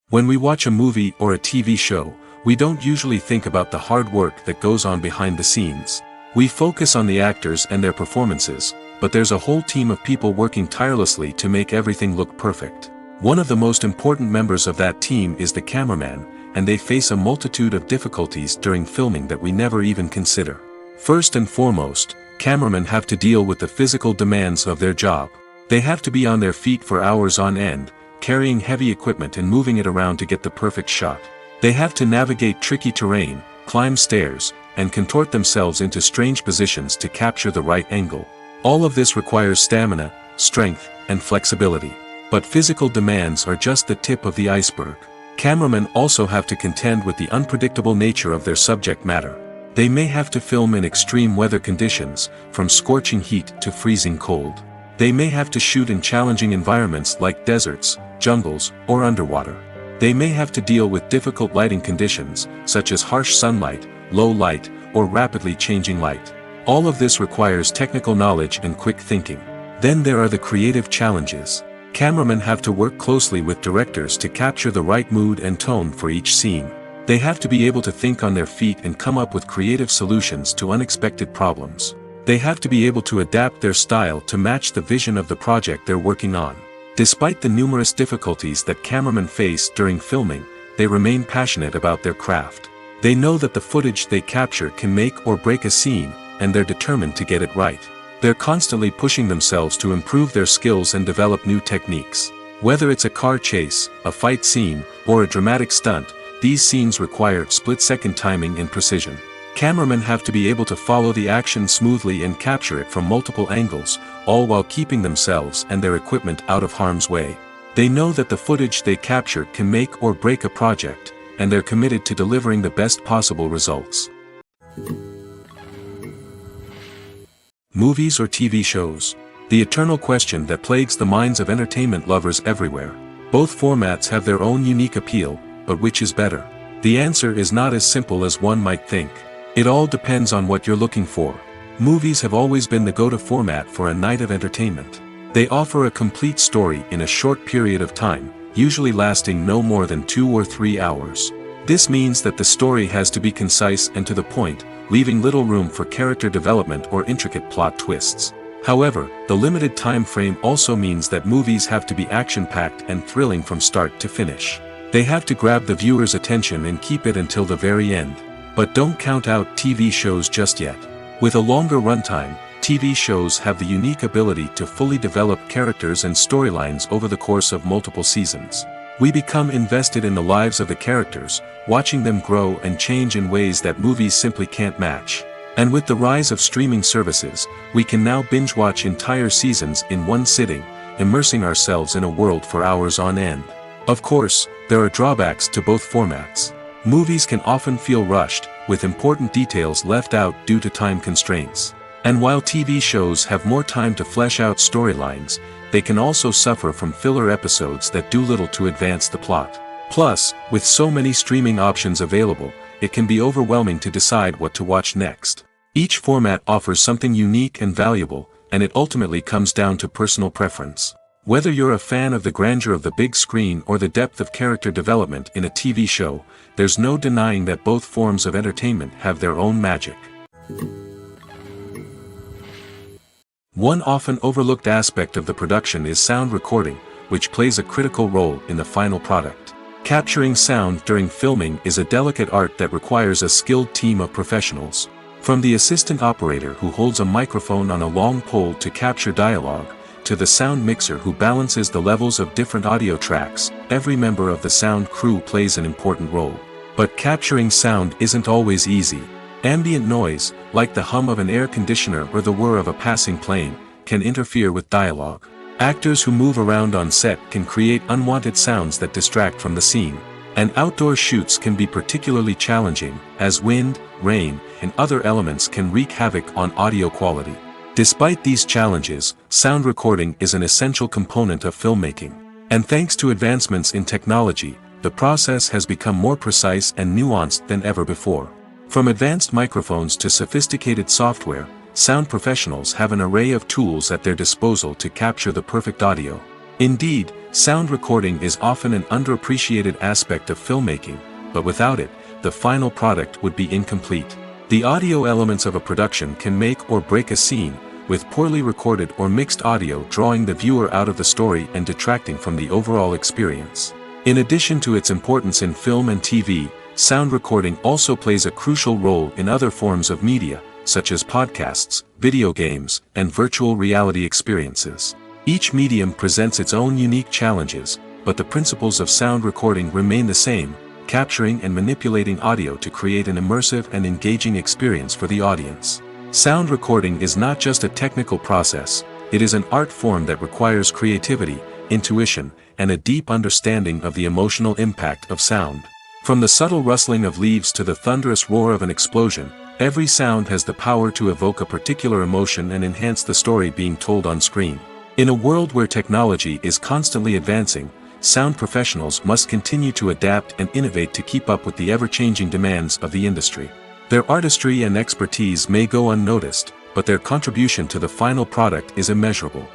When we watch a movie or a TV show, we don't usually think about the hard work that goes on behind the scenes. We focus on the actors and their performances, but there's a whole team of people working tirelessly to make everything look perfect. One of the most important members of that team is the cameraman, and they face a multitude of difficulties during filming that we never even consider. First and foremost, cameramen have to deal with the physical demands of their job. They have to be on their feet for hours on end, carrying heavy equipment and moving it around to get the perfect shot. They have to navigate tricky terrain, climb stairs, and contort themselves into strange positions to capture the right angle. All of this requires stamina, strength, and flexibility. But physical demands are just the tip of the iceberg. Cameramen also have to contend with the unpredictable nature of their subject matter. They may have to film in extreme weather conditions, from scorching heat to freezing cold. They may have to shoot in challenging environments like deserts, jungles, or underwater. They may have to deal with difficult lighting conditions, such as harsh sunlight, low light, or rapidly changing light. All of this requires technical knowledge and quick thinking. Then there are the creative challenges. Cameramen have to work closely with directors to capture the right mood and tone for each scene. They have to be able to think on their feet and come up with creative solutions to unexpected problems. They have to be able to adapt their style to match the vision of the project they're working on. Despite the numerous difficulties that cameramen face during filming, they remain passionate about their craft. They know that the footage they capture can make or break a scene, and they're determined to get it right. They're constantly pushing themselves to improve their skills and develop new techniques. Whether it's a car chase, a fight scene, or a dramatic stunt, these scenes require split-second timing and precision. Cameramen have to be able to follow the action smoothly and capture it from multiple angles, all while keeping themselves and their equipment out of harm's way. They know that the footage they capture can make or break a project, and they're committed to delivering the best possible results. Movies or TV shows? The eternal question that plagues the minds of entertainment lovers everywhere. Both formats have their own unique appeal, but which is better? The answer is not as simple as one might think. It all depends on what you're looking for. Movies have always been the go-to format for a night of entertainment. They offer a complete story in a short period of time, usually lasting no more than 2 or 3 hours. This means that the story has to be concise and to the point, leaving little room for character development or intricate plot twists. However, the limited time frame also means that movies have to be action-packed and thrilling from start to finish. They have to grab the viewer's attention and keep it until the very end. But don't count out TV shows just yet. With a longer runtime, TV shows have the unique ability to fully develop characters and storylines over the course of multiple seasons. We become invested in the lives of the characters, watching them grow and change in ways that movies simply can't match. And with the rise of streaming services, we can now binge-watch entire seasons in one sitting, immersing ourselves in a world for hours on end. Of course, there are drawbacks to both formats. Movies can often feel rushed, with important details left out due to time constraints. And while TV shows have more time to flesh out storylines, they can also suffer from filler episodes that do little to advance the plot. Plus, with so many streaming options available, it can be overwhelming to decide what to watch next. Each format offers something unique and valuable, and it ultimately comes down to personal preference. Whether you're a fan of the grandeur of the big screen or the depth of character development in a TV show, there's no denying that both forms of entertainment have their own magic. One often overlooked aspect of the production is sound recording, which plays a critical role in the final product. Capturing sound during filming is a delicate art that requires a skilled team of professionals. From the assistant operator who holds a microphone on a long pole to capture dialogue, to the sound mixer who balances the levels of different audio tracks, every member of the sound crew plays an important role. But capturing sound isn't always easy. Ambient noise, like the hum of an air conditioner or the whir of a passing plane, can interfere with dialogue. Actors who move around on set can create unwanted sounds that distract from the scene. And outdoor shoots can be particularly challenging, as wind, rain, and other elements can wreak havoc on audio quality. Despite these challenges, sound recording is an essential component of filmmaking. And thanks to advancements in technology, the process has become more precise and nuanced than ever before. From advanced microphones to sophisticated software, sound professionals have an array of tools at their disposal to capture the perfect audio. Indeed, sound recording is often an underappreciated aspect of filmmaking, but without it, the final product would be incomplete. The audio elements of a production can make or break a scene, with poorly recorded or mixed audio drawing the viewer out of the story and detracting from the overall experience. In addition to its importance in film and TV, sound recording also plays a crucial role in other forms of media, such as podcasts, video games, and virtual reality experiences. Each medium presents its own unique challenges, but the principles of sound recording remain the same, capturing and manipulating audio to create an immersive and engaging experience for the audience. Sound recording is not just a technical process, it is an art form that requires creativity, intuition, and a deep understanding of the emotional impact of sound. From the subtle rustling of leaves to the thunderous roar of an explosion, every sound has the power to evoke a particular emotion and enhance the story being told on screen. In a world where technology is constantly advancing, sound professionals must continue to adapt and innovate to keep up with the ever-changing demands of the industry. Their artistry and expertise may go unnoticed, but their contribution to the final product is immeasurable.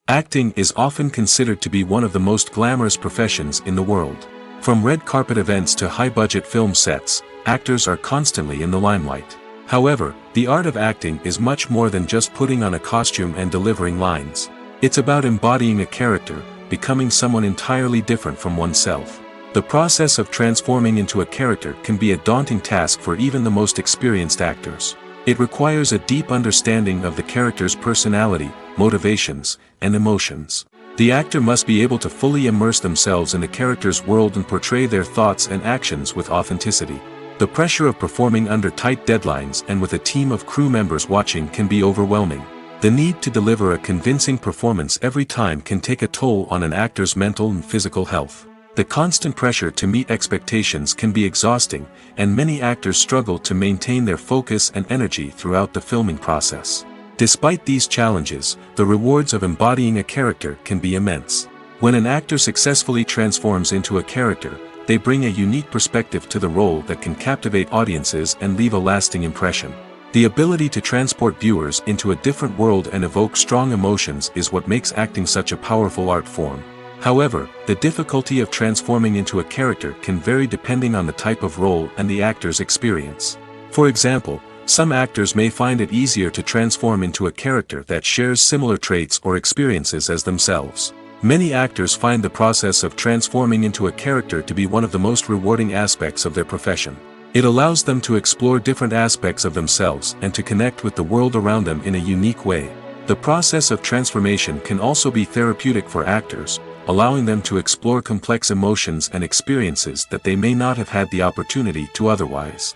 Acting is often considered to be one of the most glamorous professions in the world. From red carpet events to high-budget film sets, actors are constantly in the limelight. However, the art of acting is much more than just putting on a costume and delivering lines. It's about embodying a character, becoming someone entirely different from oneself. The process of transforming into a character can be a daunting task for even the most experienced actors. It requires a deep understanding of the character's personality, motivations, and emotions. The actor must be able to fully immerse themselves in the character's world and portray their thoughts and actions with authenticity. The pressure of performing under tight deadlines and with a team of crew members watching can be overwhelming. The need to deliver a convincing performance every time can take a toll on an actor's mental and physical health. The constant pressure to meet expectations can be exhausting, and many actors struggle to maintain their focus and energy throughout the filming process. Despite these challenges, the rewards of embodying a character can be immense. When an actor successfully transforms into a character, they bring a unique perspective to the role that can captivate audiences and leave a lasting impression. The ability to transport viewers into a different world and evoke strong emotions is what makes acting such a powerful art form. However, the difficulty of transforming into a character can vary depending on the type of role and the actor's experience. For example, some actors may find it easier to transform into a character that shares similar traits or experiences as themselves. Many actors find the process of transforming into a character to be one of the most rewarding aspects of their profession. It allows them to explore different aspects of themselves and to connect with the world around them in a unique way. The process of transformation can also be therapeutic for actors, allowing them to explore complex emotions and experiences that they may not have had the opportunity to otherwise.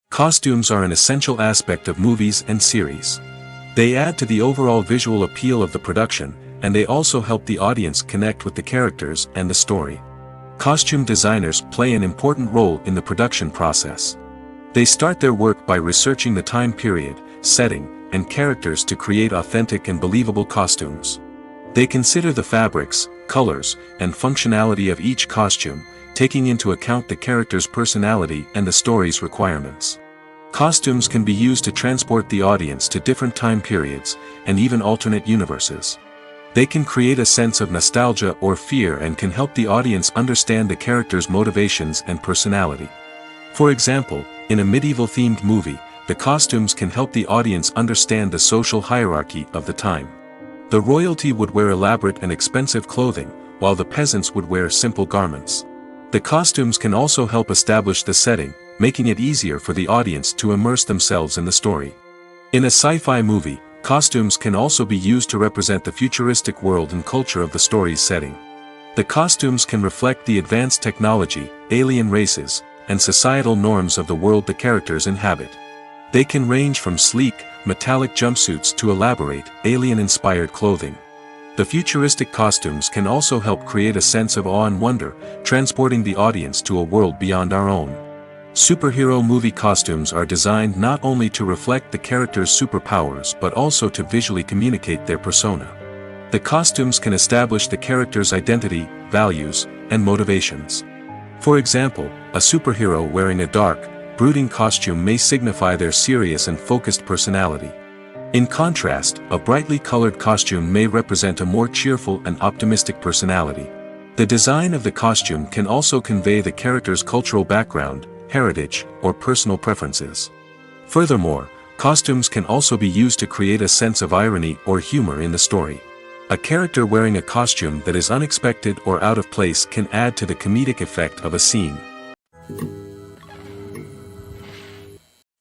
Costumes are an essential aspect of movies and series. They add to the overall visual appeal of the production, and they also help the audience connect with the characters and the story. Costume designers play an important role in the production process. They start their work by researching the time period, setting, and characters to create authentic and believable costumes. They consider the fabrics, colors, and functionality of each costume, taking into account the character's personality and the story's requirements. Costumes can be used to transport the audience to different time periods, and even alternate universes. They can create a sense of nostalgia or fear and can help the audience understand the character's motivations and personality. For example, in a medieval-themed movie, the costumes can help the audience understand the social hierarchy of the time. The royalty would wear elaborate and expensive clothing, while the peasants would wear simple garments. The costumes can also help establish the setting, making it easier for the audience to immerse themselves in the story. In a sci-fi movie, costumes can also be used to represent the futuristic world and culture of the story's setting. The costumes can reflect the advanced technology, alien races, and societal norms of the world the characters inhabit. They can range from sleek, metallic jumpsuits to elaborate, alien-inspired clothing. The futuristic costumes can also help create a sense of awe and wonder, transporting the audience to a world beyond our own. Superhero movie costumes are designed not only to reflect the character's superpowers but also to visually communicate their persona. The costumes can establish the character's identity, values, and motivations. For example, a superhero wearing a dark, brooding costume may signify their serious and focused personality. In contrast, a brightly colored costume may represent a more cheerful and optimistic personality. The design of the costume can also convey the character's cultural background, heritage, or personal preferences. Furthermore, costumes can also be used to create a sense of irony or humor in the story. A character wearing a costume that is unexpected or out of place can add to the comedic effect of a scene.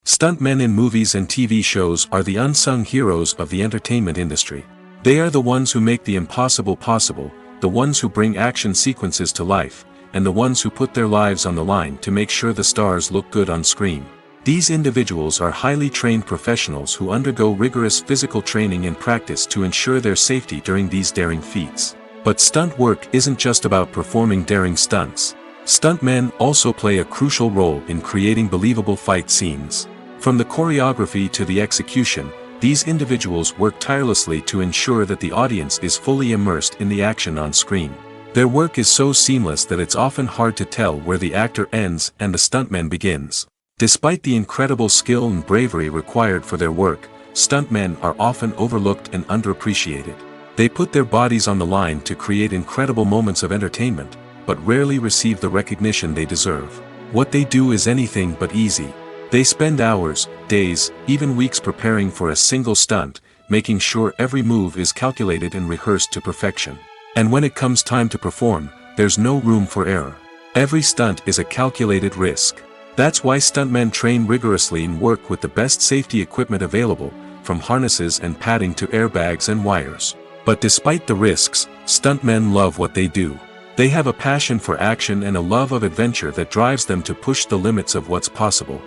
Stuntmen in movies and TV shows are the unsung heroes of the entertainment industry. They are the ones who make the impossible possible, the ones who bring action sequences to life, and the ones who put their lives on the line to make sure the stars look good on screen. These individuals are highly trained professionals who undergo rigorous physical training and practice to ensure their safety during these daring feats. But stunt work isn't just about performing daring stunts. Stuntmen also play a crucial role in creating believable fight scenes. From the choreography to the execution, these individuals work tirelessly to ensure that the audience is fully immersed in the action on screen. Their work is so seamless that it's often hard to tell where the actor ends and the stuntman begins. Despite the incredible skill and bravery required for their work, stuntmen are often overlooked and underappreciated. They put their bodies on the line to create incredible moments of entertainment, but rarely receive the recognition they deserve. What they do is anything but easy. They spend hours, days, even weeks preparing for a single stunt, making sure every move is calculated and rehearsed to perfection. And when it comes time to perform, there's no room for error. Every stunt is a calculated risk. That's why stuntmen train rigorously and work with the best safety equipment available, from harnesses and padding to airbags and wires. But despite the risks, stuntmen love what they do. They have a passion for action and a love of adventure that drives them to push the limits of what's possible.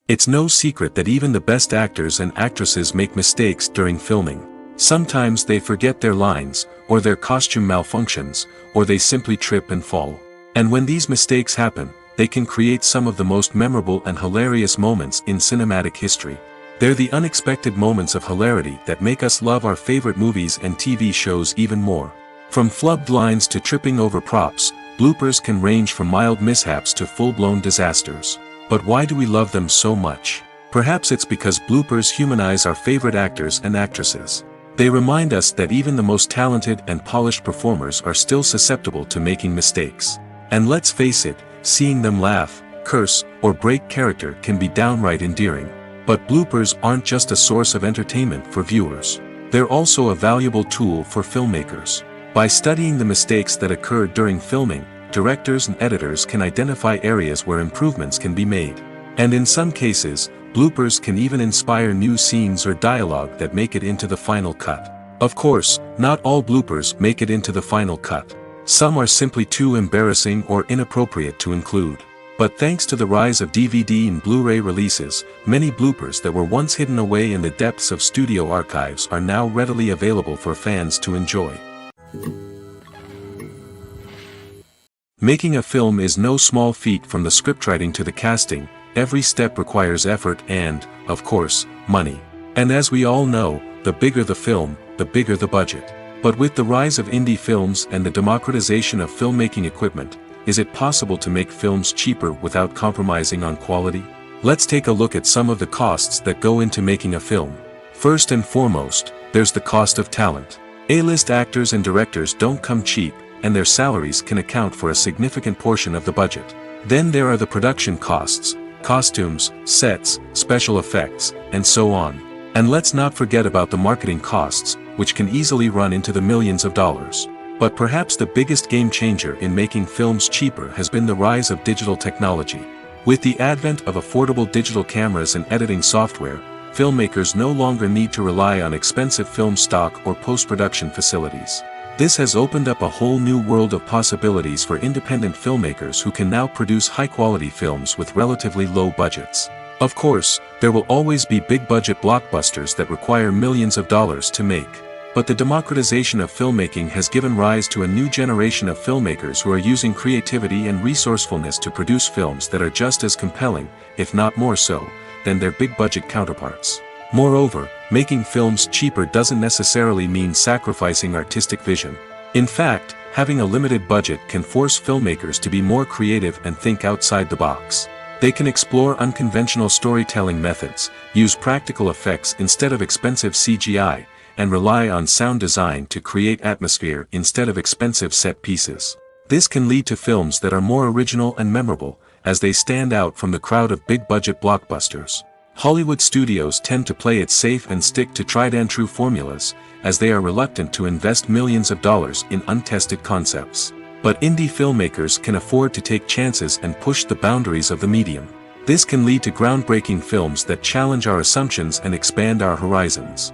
It's no secret that even the best actors and actresses make mistakes during filming. Sometimes they forget their lines, or their costume malfunctions, or they simply trip and fall. And when these mistakes happen, they can create some of the most memorable and hilarious moments in cinematic history. They're the unexpected moments of hilarity that make us love our favorite movies and TV shows even more. From flubbed lines to tripping over props, bloopers can range from mild mishaps to full-blown disasters. But why do we love them so much? Perhaps it's because bloopers humanize our favorite actors and actresses. They remind us that even the most talented and polished performers are still susceptible to making mistakes. And let's face it, seeing them laugh, curse, or break character can be downright endearing. But bloopers aren't just a source of entertainment for viewers. They're also a valuable tool for filmmakers. By studying the mistakes that occur during filming, directors and editors can identify areas where improvements can be made. And in some cases, bloopers can even inspire new scenes or dialogue that make it into the final cut. Of course, not all bloopers make it into the final cut. Some are simply too embarrassing or inappropriate to include. But thanks to the rise of DVD and Blu-ray releases, many bloopers that were once hidden away in the depths of studio archives are now readily available for fans to enjoy. Making a film is no small feat. From the scriptwriting to the casting, every step requires effort and, of course, money. And as we all know, the bigger the film, the bigger the budget. But with the rise of indie films and the democratization of filmmaking equipment, is it possible to make films cheaper without compromising on quality? Let's take a look at some of the costs that go into making a film. First and foremost, there's the cost of talent. A-list actors and directors don't come cheap, and their salaries can account for a significant portion of the budget. Then there are the production costs, costumes, sets, special effects, and so on. And let's not forget about the marketing costs, which can easily run into the millions of dollars. But perhaps the biggest game changer in making films cheaper has been the rise of digital technology. With the advent of affordable digital cameras and editing software, filmmakers no longer need to rely on expensive film stock or post-production facilities. This has opened up a whole new world of possibilities for independent filmmakers who can now produce high-quality films with relatively low budgets. Of course, there will always be big-budget blockbusters that require millions of dollars to make. But the democratization of filmmaking has given rise to a new generation of filmmakers who are using creativity and resourcefulness to produce films that are just as compelling, if not more so, than their big-budget counterparts. Moreover, making films cheaper doesn't necessarily mean sacrificing artistic vision. In fact, having a limited budget can force filmmakers to be more creative and think outside the box. They can explore unconventional storytelling methods, use practical effects instead of expensive CGI, and rely on sound design to create atmosphere instead of expensive set pieces. This can lead to films that are more original and memorable, as they stand out from the crowd of big-budget blockbusters. Hollywood studios tend to play it safe and stick to tried-and-true formulas, as they are reluctant to invest millions of dollars in untested concepts. But indie filmmakers can afford to take chances and push the boundaries of the medium. This can lead to groundbreaking films that challenge our assumptions and expand our horizons.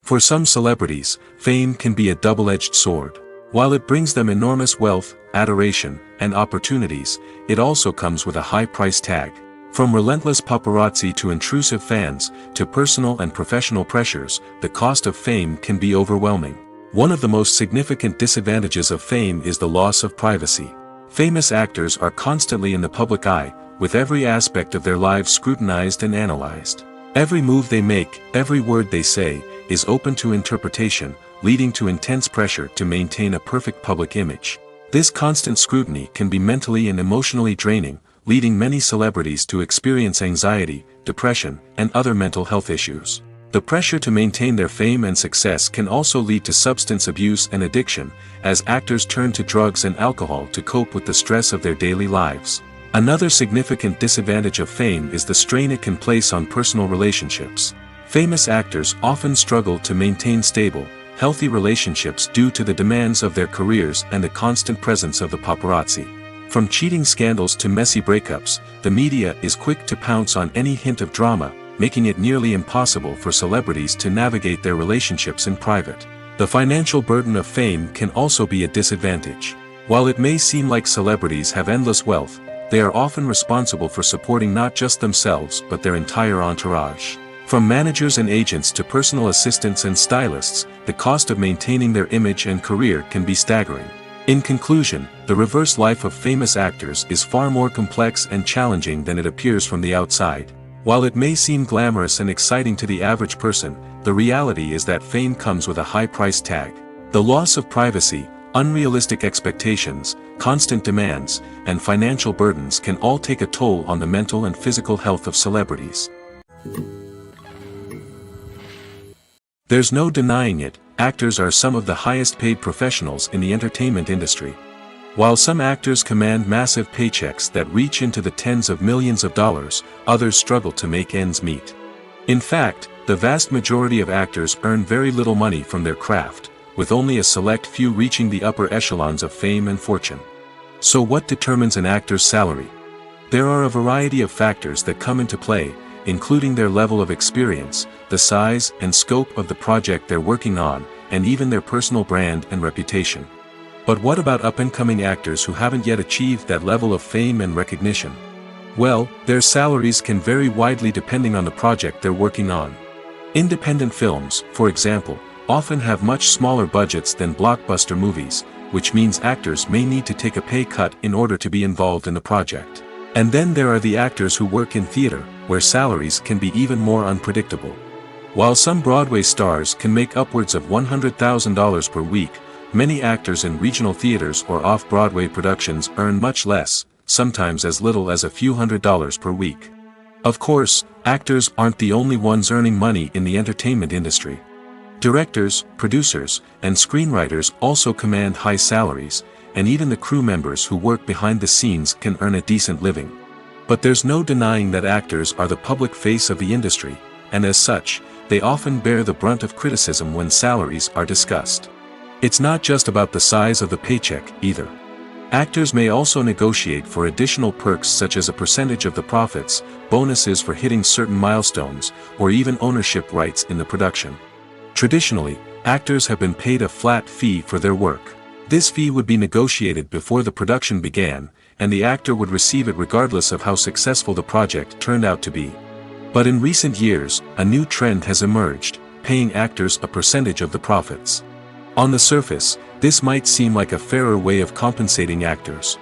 For some celebrities, fame can be a double-edged sword. While it brings them enormous wealth, adoration, and opportunities, it also comes with a high price tag. From relentless paparazzi to intrusive fans, to personal and professional pressures, the cost of fame can be overwhelming. One of the most significant disadvantages of fame is the loss of privacy. Famous actors are constantly in the public eye, with every aspect of their lives scrutinized and analyzed. Every move they make, every word they say, is open to interpretation, leading to intense pressure to maintain a perfect public image. This constant scrutiny can be mentally and emotionally draining, leading many celebrities to experience anxiety, depression, and other mental health issues. The pressure to maintain their fame and success can also lead to substance abuse and addiction, as actors turn to drugs and alcohol to cope with the stress of their daily lives. Another significant disadvantage of fame is the strain it can place on personal relationships. Famous actors often struggle to maintain stable, healthy relationships due to the demands of their careers and the constant presence of the paparazzi. From cheating scandals to messy breakups, the media is quick to pounce on any hint of drama, making it nearly impossible for celebrities to navigate their relationships in private. The financial burden of fame can also be a disadvantage. While it may seem like celebrities have endless wealth, they are often responsible for supporting not just themselves but their entire entourage. From managers and agents to personal assistants and stylists, the cost of maintaining their image and career can be staggering. In conclusion, the reverse life of famous actors is far more complex and challenging than it appears from the outside. While it may seem glamorous and exciting to the average person, the reality is that fame comes with a high price tag. The loss of privacy, unrealistic expectations, constant demands, and financial burdens can all take a toll on the mental and physical health of celebrities. There's no denying it, actors are some of the highest paid professionals in the entertainment industry. While some actors command massive paychecks that reach into the tens of millions of dollars, others struggle to make ends meet. In fact, the vast majority of actors earn very little money from their craft, with only a select few reaching the upper echelons of fame and fortune. So what determines an actor's salary? There are a variety of factors that come into play, including their level of experience, the size and scope of the project they're working on, and even their personal brand and reputation. But what about up-and-coming actors who haven't yet achieved that level of fame and recognition? Well, their salaries can vary widely depending on the project they're working on. Independent films, for example, often have much smaller budgets than blockbuster movies, which means actors may need to take a pay cut in order to be involved in the project. And then there are the actors who work in theater, where salaries can be even more unpredictable. While some Broadway stars can make upwards of $100,000 per week, many actors in regional theaters or off-Broadway productions earn much less, sometimes as little as a few $100s per week. Of course, actors aren't the only ones earning money in the entertainment industry. Directors, producers, and screenwriters also command high salaries, and even the crew members who work behind the scenes can earn a decent living. But there's no denying that actors are the public face of the industry, and as such, they often bear the brunt of criticism when salaries are discussed. It's not just about the size of the paycheck, either. Actors may also negotiate for additional perks such as a percentage of the profits, bonuses for hitting certain milestones, or even ownership rights in the production. Traditionally, actors have been paid a flat fee for their work. This fee would be negotiated before the production began, and the actor would receive it regardless of how successful the project turned out to be. But in recent years, a new trend has emerged, paying actors a percentage of the profits. On the surface, this might seem like a fairer way of compensating actors.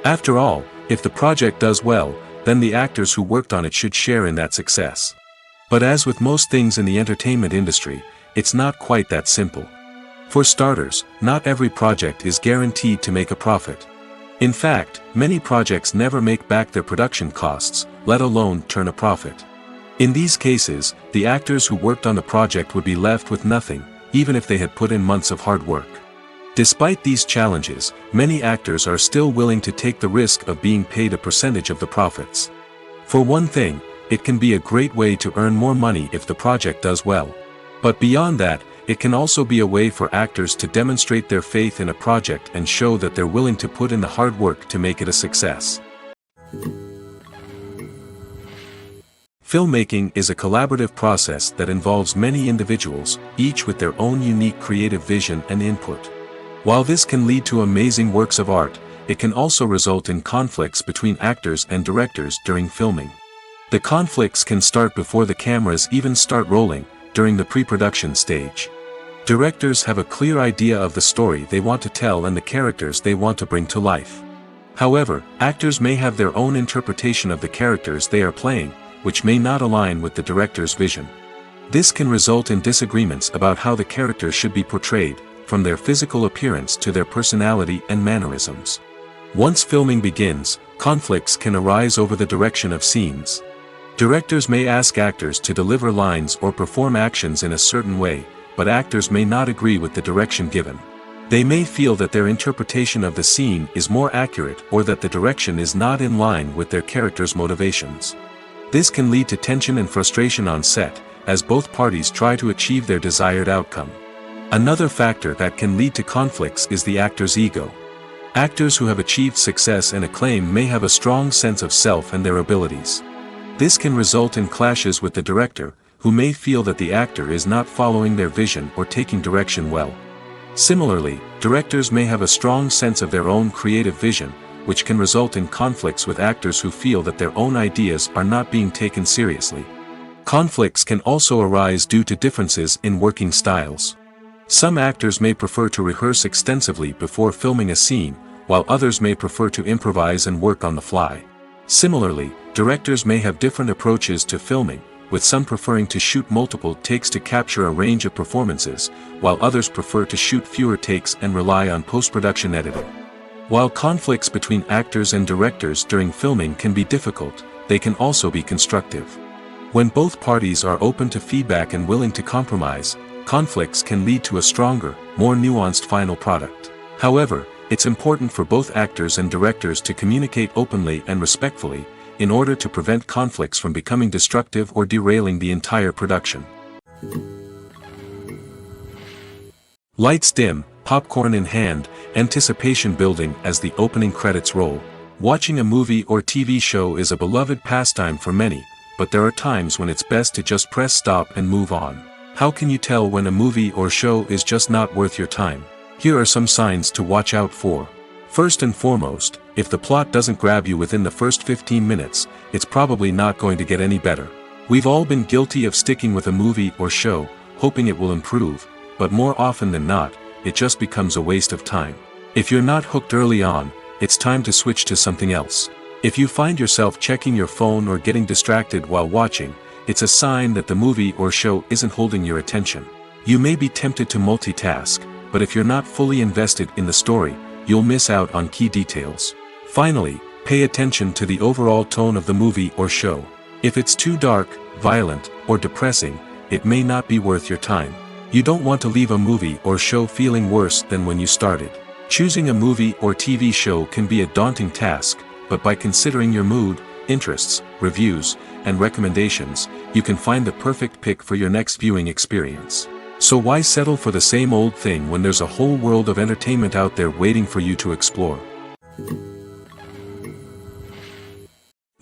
After all, if the project does well, then the actors who worked on it should share in that success. But as with most things in the entertainment industry, it's not quite that simple. For starters, not every project is guaranteed to make a profit. In fact, many projects never make back their production costs, let alone turn a profit. In these cases, the actors who worked on the project would be left with nothing, even if they had put in months of hard work. Despite these challenges, many actors are still willing to take the risk of being paid a percentage of the profits. For one thing, it can be a great way to earn more money if the project does well. But beyond that, it can also be a way for actors to demonstrate their faith in a project and show that they're willing to put in the hard work to make it a success. Filmmaking is a collaborative process that involves many individuals, each with their own unique creative vision and input. While this can lead to amazing works of art, it can also result in conflicts between actors and directors during filming. The conflicts can start before the cameras even start rolling, during the pre-production stage. Directors have a clear idea of the story they want to tell and the characters they want to bring to life. However, actors may have their own interpretation of the characters they are playing, which may not align with the director's vision. This can result in disagreements about how the characters should be portrayed, from their physical appearance to their personality and mannerisms. Once filming begins, conflicts can arise over the direction of scenes. Directors may ask actors to deliver lines or perform actions in a certain way, but actors may not agree with the direction given. They may feel that their interpretation of the scene is more accurate or that the direction is not in line with their character's motivations. This can lead to tension and frustration on set, as both parties try to achieve their desired outcome. Another factor that can lead to conflicts is the actor's ego. Actors who have achieved success and acclaim may have a strong sense of self and their abilities. This can result in clashes with the director, who may feel that the actor is not following their vision or taking direction well. Similarly, directors may have a strong sense of their own creative vision, which can result in conflicts with actors who feel that their own ideas are not being taken seriously. Conflicts can also arise due to differences in working styles. Some actors may prefer to rehearse extensively before filming a scene, while others may prefer to improvise and work on the fly. Similarly, directors may have different approaches to filming, with some preferring to shoot multiple takes to capture a range of performances, while others prefer to shoot fewer takes and rely on post-production editing. While conflicts between actors and directors during filming can be difficult, they can also be constructive. When both parties are open to feedback and willing to compromise, conflicts can lead to a stronger, more nuanced final product. However, it's important for both actors and directors to communicate openly and respectfully, in order to prevent conflicts from becoming destructive or derailing the entire production. Lights dim, popcorn in hand, anticipation building as the opening credits roll. Watching a movie or TV show is a beloved pastime for many, but there are times when it's best to just press stop and move on. How can you tell when a movie or show is just not worth your time? Here are some signs to watch out for. First and foremost, if the plot doesn't grab you within the first 15 minutes, it's probably not going to get any better. We've all been guilty of sticking with a movie or show, hoping it will improve, but more often than not, it just becomes a waste of time. If you're not hooked early on, it's time to switch to something else. If you find yourself checking your phone or getting distracted while watching, it's a sign that the movie or show isn't holding your attention. You may be tempted to multitask, but if you're not fully invested in the story, you'll miss out on key details. Finally, pay attention to the overall tone of the movie or show. If it's too dark, violent, or depressing, it may not be worth your time. You don't want to leave a movie or show feeling worse than when you started. Choosing a movie or TV show can be a daunting task, but by considering your mood, interests, reviews, and recommendations, you can find the perfect pick for your next viewing experience. So why settle for the same old thing when there's a whole world of entertainment out there waiting for you to explore?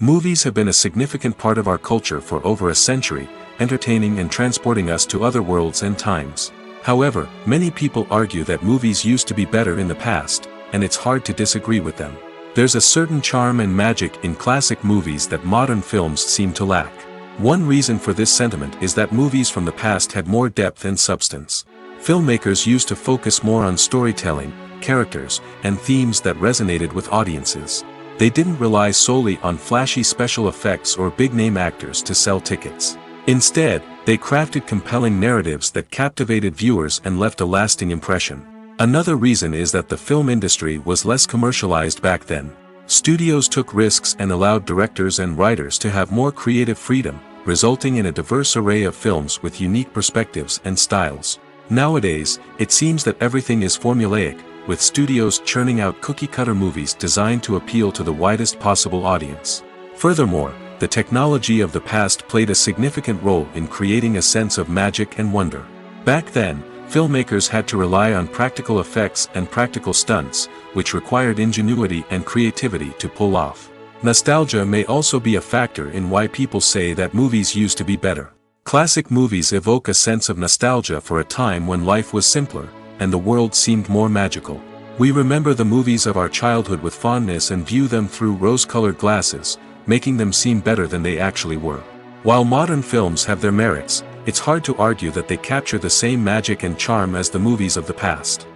Movies have been a significant part of our culture for over a century, entertaining and transporting us to other worlds and times. However, many people argue that movies used to be better in the past, and it's hard to disagree with them. There's a certain charm and magic in classic movies that modern films seem to lack. One reason for this sentiment is that movies from the past had more depth and substance. Filmmakers used to focus more on storytelling, characters, and themes that resonated with audiences. They didn't rely solely on flashy special effects or big-name actors to sell tickets. Instead, they crafted compelling narratives that captivated viewers and left a lasting impression. Another reason is that the film industry was less commercialized back then. Studios took risks and allowed directors and writers to have more creative freedom, resulting in a diverse array of films with unique perspectives and styles. Nowadays, it seems that everything is formulaic, with studios churning out cookie-cutter movies designed to appeal to the widest possible audience. Furthermore, the technology of the past played a significant role in creating a sense of magic and wonder. Back then, filmmakers had to rely on practical effects and practical stunts, which required ingenuity and creativity to pull off. Nostalgia may also be a factor in why people say that movies used to be better. Classic movies evoke a sense of nostalgia for a time when life was simpler, and the world seemed more magical. We remember the movies of our childhood with fondness and view them through rose-colored glasses, making them seem better than they actually were. While modern films have their merits, it's hard to argue that they capture the same magic and charm as the movies of the past.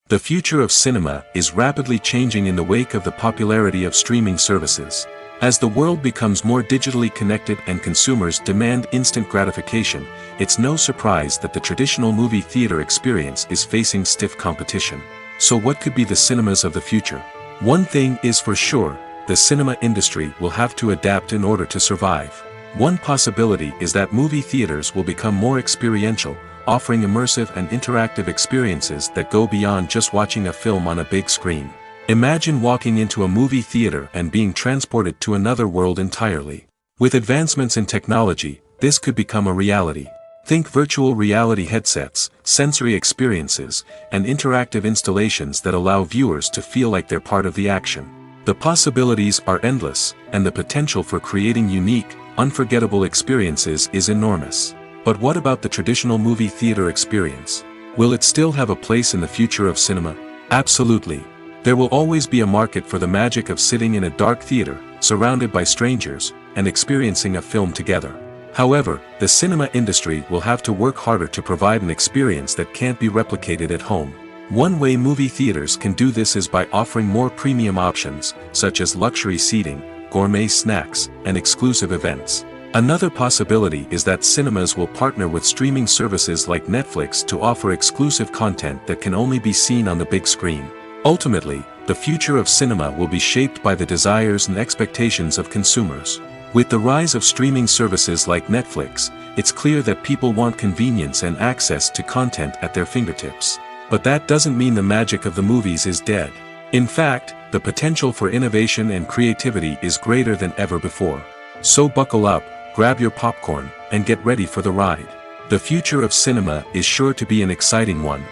The future of cinema is rapidly changing in the wake of the popularity of streaming services. As the world becomes more digitally connected and consumers demand instant gratification, it's no surprise that the traditional movie theater experience is facing stiff competition. So what could be the cinemas of the future? One thing is for sure, the cinema industry will have to adapt in order to survive. One possibility is that movie theaters will become more experiential, offering immersive and interactive experiences that go beyond just watching a film on a big screen. Imagine walking into a movie theater and being transported to another world entirely. With advancements in technology, this could become a reality. Think virtual reality headsets, sensory experiences, and interactive installations that allow viewers to feel like they're part of the action. The possibilities are endless, and the potential for creating unique, unforgettable experiences is enormous. But what about the traditional movie theater experience? Will it still have a place in the future of cinema? Absolutely. There will always be a market for the magic of sitting in a dark theater, surrounded by strangers, and experiencing a film together. However, the cinema industry will have to work harder to provide an experience that can't be replicated at home. One way movie theaters can do this is by offering more premium options, such as luxury seating, gourmet snacks, and exclusive events. Another possibility is that cinemas will partner with streaming services like Netflix to offer exclusive content that can only be seen on the big screen. Ultimately, the future of cinema will be shaped by the desires and expectations of consumers. With the rise of streaming services like Netflix, it's clear that people want convenience and access to content at their fingertips. But that doesn't mean the magic of the movies is dead. In fact, the potential for innovation and creativity is greater than ever before. So buckle up, grab your popcorn, and get ready for the ride. The future of cinema is sure to be an exciting one.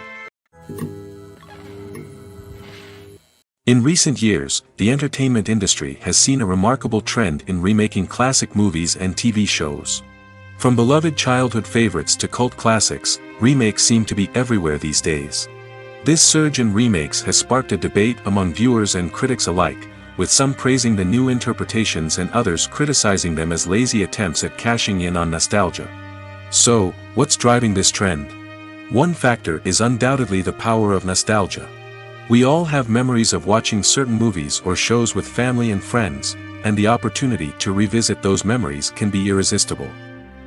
In recent years, the entertainment industry has seen a remarkable trend in remaking classic movies and TV shows. From beloved childhood favorites to cult classics, remakes seem to be everywhere these days. This surge in remakes has sparked a debate among viewers and critics alike, with some praising the new interpretations and others criticizing them as lazy attempts at cashing in on nostalgia. So, what's driving this trend? One factor is undoubtedly the power of nostalgia. We all have memories of watching certain movies or shows with family and friends, and the opportunity to revisit those memories can be irresistible.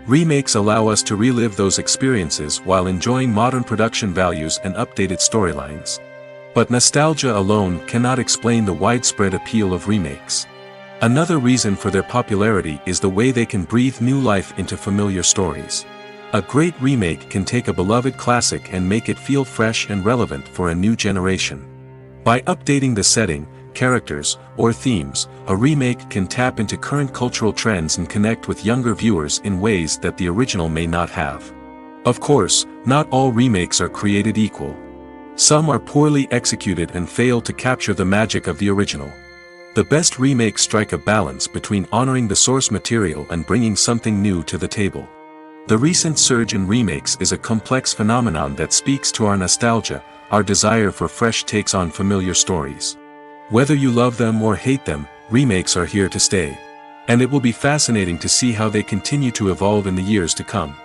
Remakes allow us to relive those experiences while enjoying modern production values and updated storylines. But nostalgia alone cannot explain the widespread appeal of remakes. Another reason for their popularity is the way they can breathe new life into familiar stories. A great remake can take a beloved classic and make it feel fresh and relevant for a new generation. By updating the setting, characters, or themes, a remake can tap into current cultural trends and connect with younger viewers in ways that the original may not have. Of course, not all remakes are created equal. Some are poorly executed and fail to capture the magic of the original. The best remakes strike a balance between honoring the source material and bringing something new to the table. The recent surge in remakes is a complex phenomenon that speaks to our nostalgia, our desire for fresh takes on familiar stories. Whether you love them or hate them, remakes are here to stay. And it will be fascinating to see how they continue to evolve in the years to come.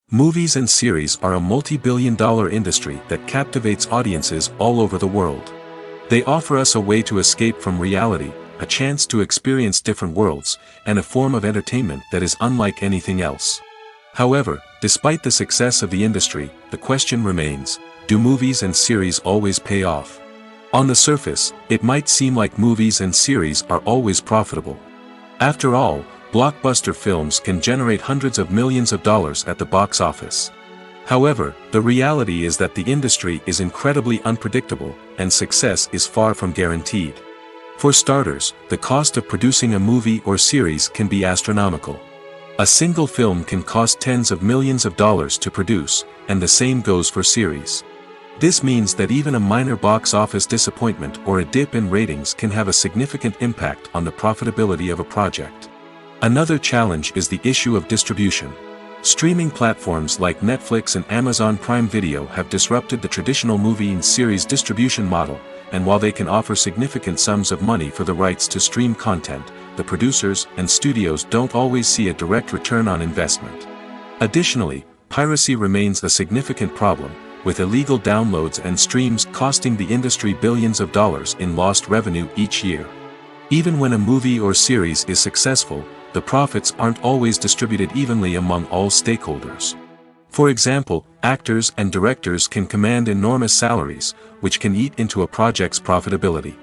Movies and series are a multi-billion-dollar industry that captivates audiences all over the world. They offer us a way to escape from reality, a chance to experience different worlds, and a form of entertainment that is unlike anything else. However, despite the success of the industry, the question remains, do movies and series always pay off? On the surface, it might seem like movies and series are always profitable. After all, blockbuster films can generate hundreds of millions of dollars at the box office. However, the reality is that the industry is incredibly unpredictable, and success is far from guaranteed. For starters, the cost of producing a movie or series can be astronomical. A single film can cost tens of millions of dollars to produce, and the same goes for series. This means that even a minor box office disappointment or a dip in ratings can have a significant impact on the profitability of a project. Another challenge is the issue of distribution. Streaming platforms like Netflix and Amazon Prime Video have disrupted the traditional movie and series distribution model, and while they can offer significant sums of money for the rights to stream content, the producers and studios don't always see a direct return on investment. Additionally, piracy remains a significant problem, with illegal downloads and streams costing the industry billions of dollars in lost revenue each year. Even when a movie or series is successful, the profits aren't always distributed evenly among all stakeholders. For example, actors and directors can command enormous salaries, which can eat into a project's profitability.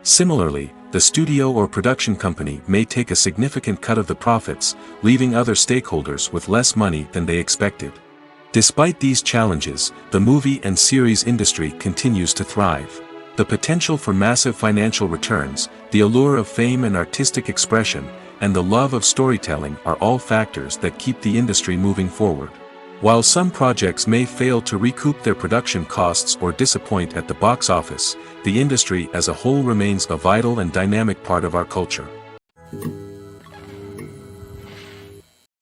Similarly, the studio or production company may take a significant cut of the profits, leaving other stakeholders with less money than they expected. Despite these challenges, the movie and series industry continues to thrive. The potential for massive financial returns, the allure of fame and artistic expression, and the love of storytelling are all factors that keep the industry moving forward. While some projects may fail to recoup their production costs or disappoint at the box office, the industry as a whole remains a vital and dynamic part of our culture.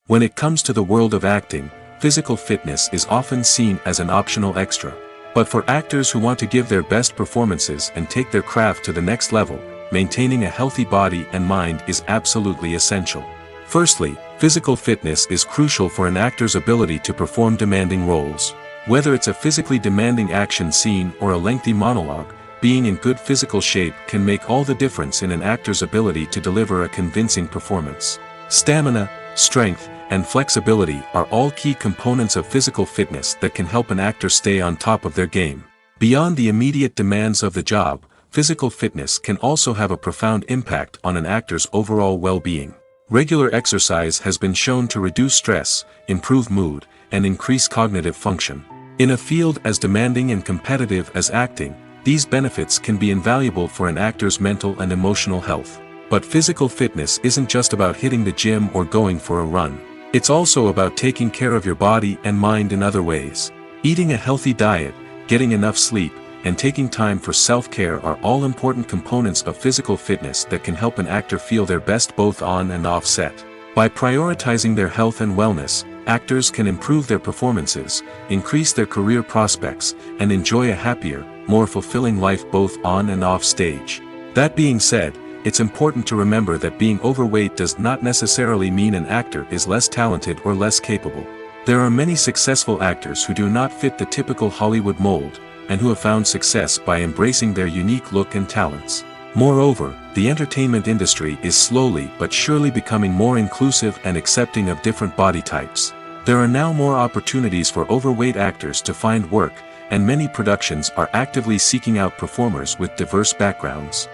When it comes to the world of acting, physical fitness is often seen as an optional extra. But for actors who want to give their best performances and take their craft to the next level, maintaining a healthy body and mind is absolutely essential. Firstly, physical fitness is crucial for an actor's ability to perform demanding roles. Whether it's a physically demanding action scene or a lengthy monologue, being in good physical shape can make all the difference in an actor's ability to deliver a convincing performance. Stamina, strength, and flexibility are all key components of physical fitness that can help an actor stay on top of their game. Beyond the immediate demands of the job, physical fitness can also have a profound impact on an actor's overall well-being. Regular exercise has been shown to reduce stress, improve mood, and increase cognitive function. In a field as demanding and competitive as acting, these benefits can be invaluable for an actor's mental and emotional health. But physical fitness isn't just about hitting the gym or going for a run. It's also about taking care of your body and mind in other ways. Eating a healthy diet, getting enough sleep, and taking time for self-care are all important components of physical fitness that can help an actor feel their best both on and off set. By prioritizing their health and wellness, actors can improve their performances, increase their career prospects, and enjoy a happier, more fulfilling life both on and off stage. That being said, it's important to remember that being overweight does not necessarily mean an actor is less talented or less capable. There are many successful actors who do not fit the typical Hollywood mold, and who have found success by embracing their unique look and talents. Moreover, the entertainment industry is slowly but surely becoming more inclusive and accepting of different body types. There are now more opportunities for overweight actors to find work, and many productions are actively seeking out performers with diverse backgrounds.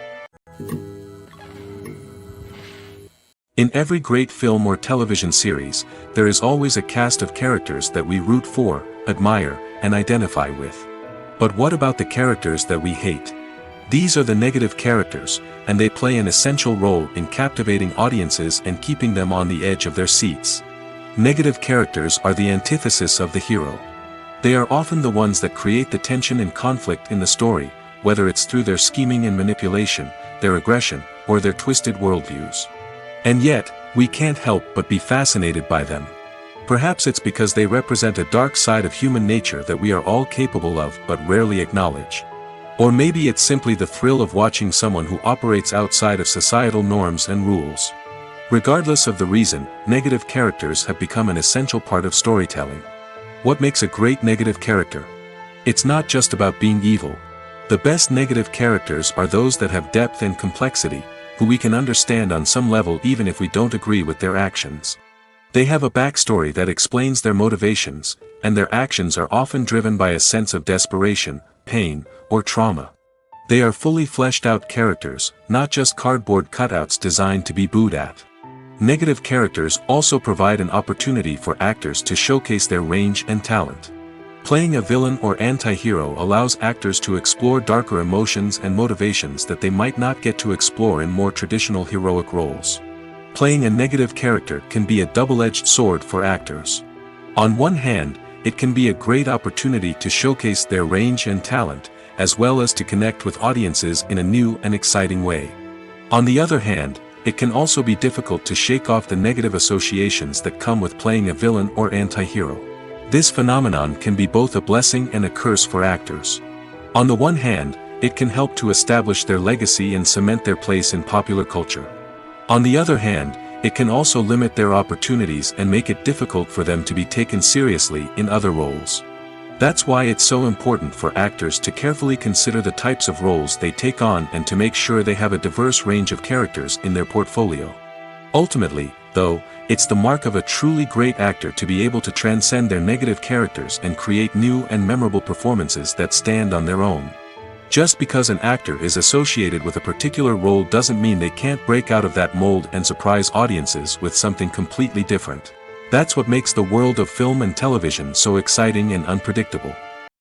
In every great film or television series, there is always a cast of characters that we root for, admire, and identify with. But what about the characters that we hate? These are the negative characters, and they play an essential role in captivating audiences and keeping them on the edge of their seats. Negative characters are the antithesis of the hero. They are often the ones that create the tension and conflict in the story, whether it's through their scheming and manipulation, their aggression, or their twisted worldviews. And yet, we can't help but be fascinated by them. Perhaps it's because they represent a dark side of human nature that we are all capable of but rarely acknowledge. Or maybe it's simply the thrill of watching someone who operates outside of societal norms and rules. Regardless of the reason, negative characters have become an essential part of storytelling. What makes a great negative character? It's not just about being evil. The best negative characters are those that have depth and complexity, who we can understand on some level even if we don't agree with their actions. They have a backstory that explains their motivations, and their actions are often driven by a sense of desperation, pain, or trauma. They are fully fleshed out characters, not just cardboard cutouts designed to be booed at. Negative characters also provide an opportunity for actors to showcase their range and talent. Playing a villain or anti-hero allows actors to explore darker emotions and motivations that they might not get to explore in more traditional heroic roles. Playing a negative character can be a double-edged sword for actors. On one hand, it can be a great opportunity to showcase their range and talent, as well as to connect with audiences in a new and exciting way. On the other hand, it can also be difficult to shake off the negative associations that come with playing a villain or anti-hero. This phenomenon can be both a blessing and a curse for actors. On the one hand, it can help to establish their legacy and cement their place in popular culture. On the other hand, it can also limit their opportunities and make it difficult for them to be taken seriously in other roles. That's why it's so important for actors to carefully consider the types of roles they take on and to make sure they have a diverse range of characters in their portfolio. Ultimately, though, it's the mark of a truly great actor to be able to transcend their negative characters and create new and memorable performances that stand on their own. Just because an actor is associated with a particular role doesn't mean they can't break out of that mold and surprise audiences with something completely different. That's what makes the world of film and television so exciting and unpredictable.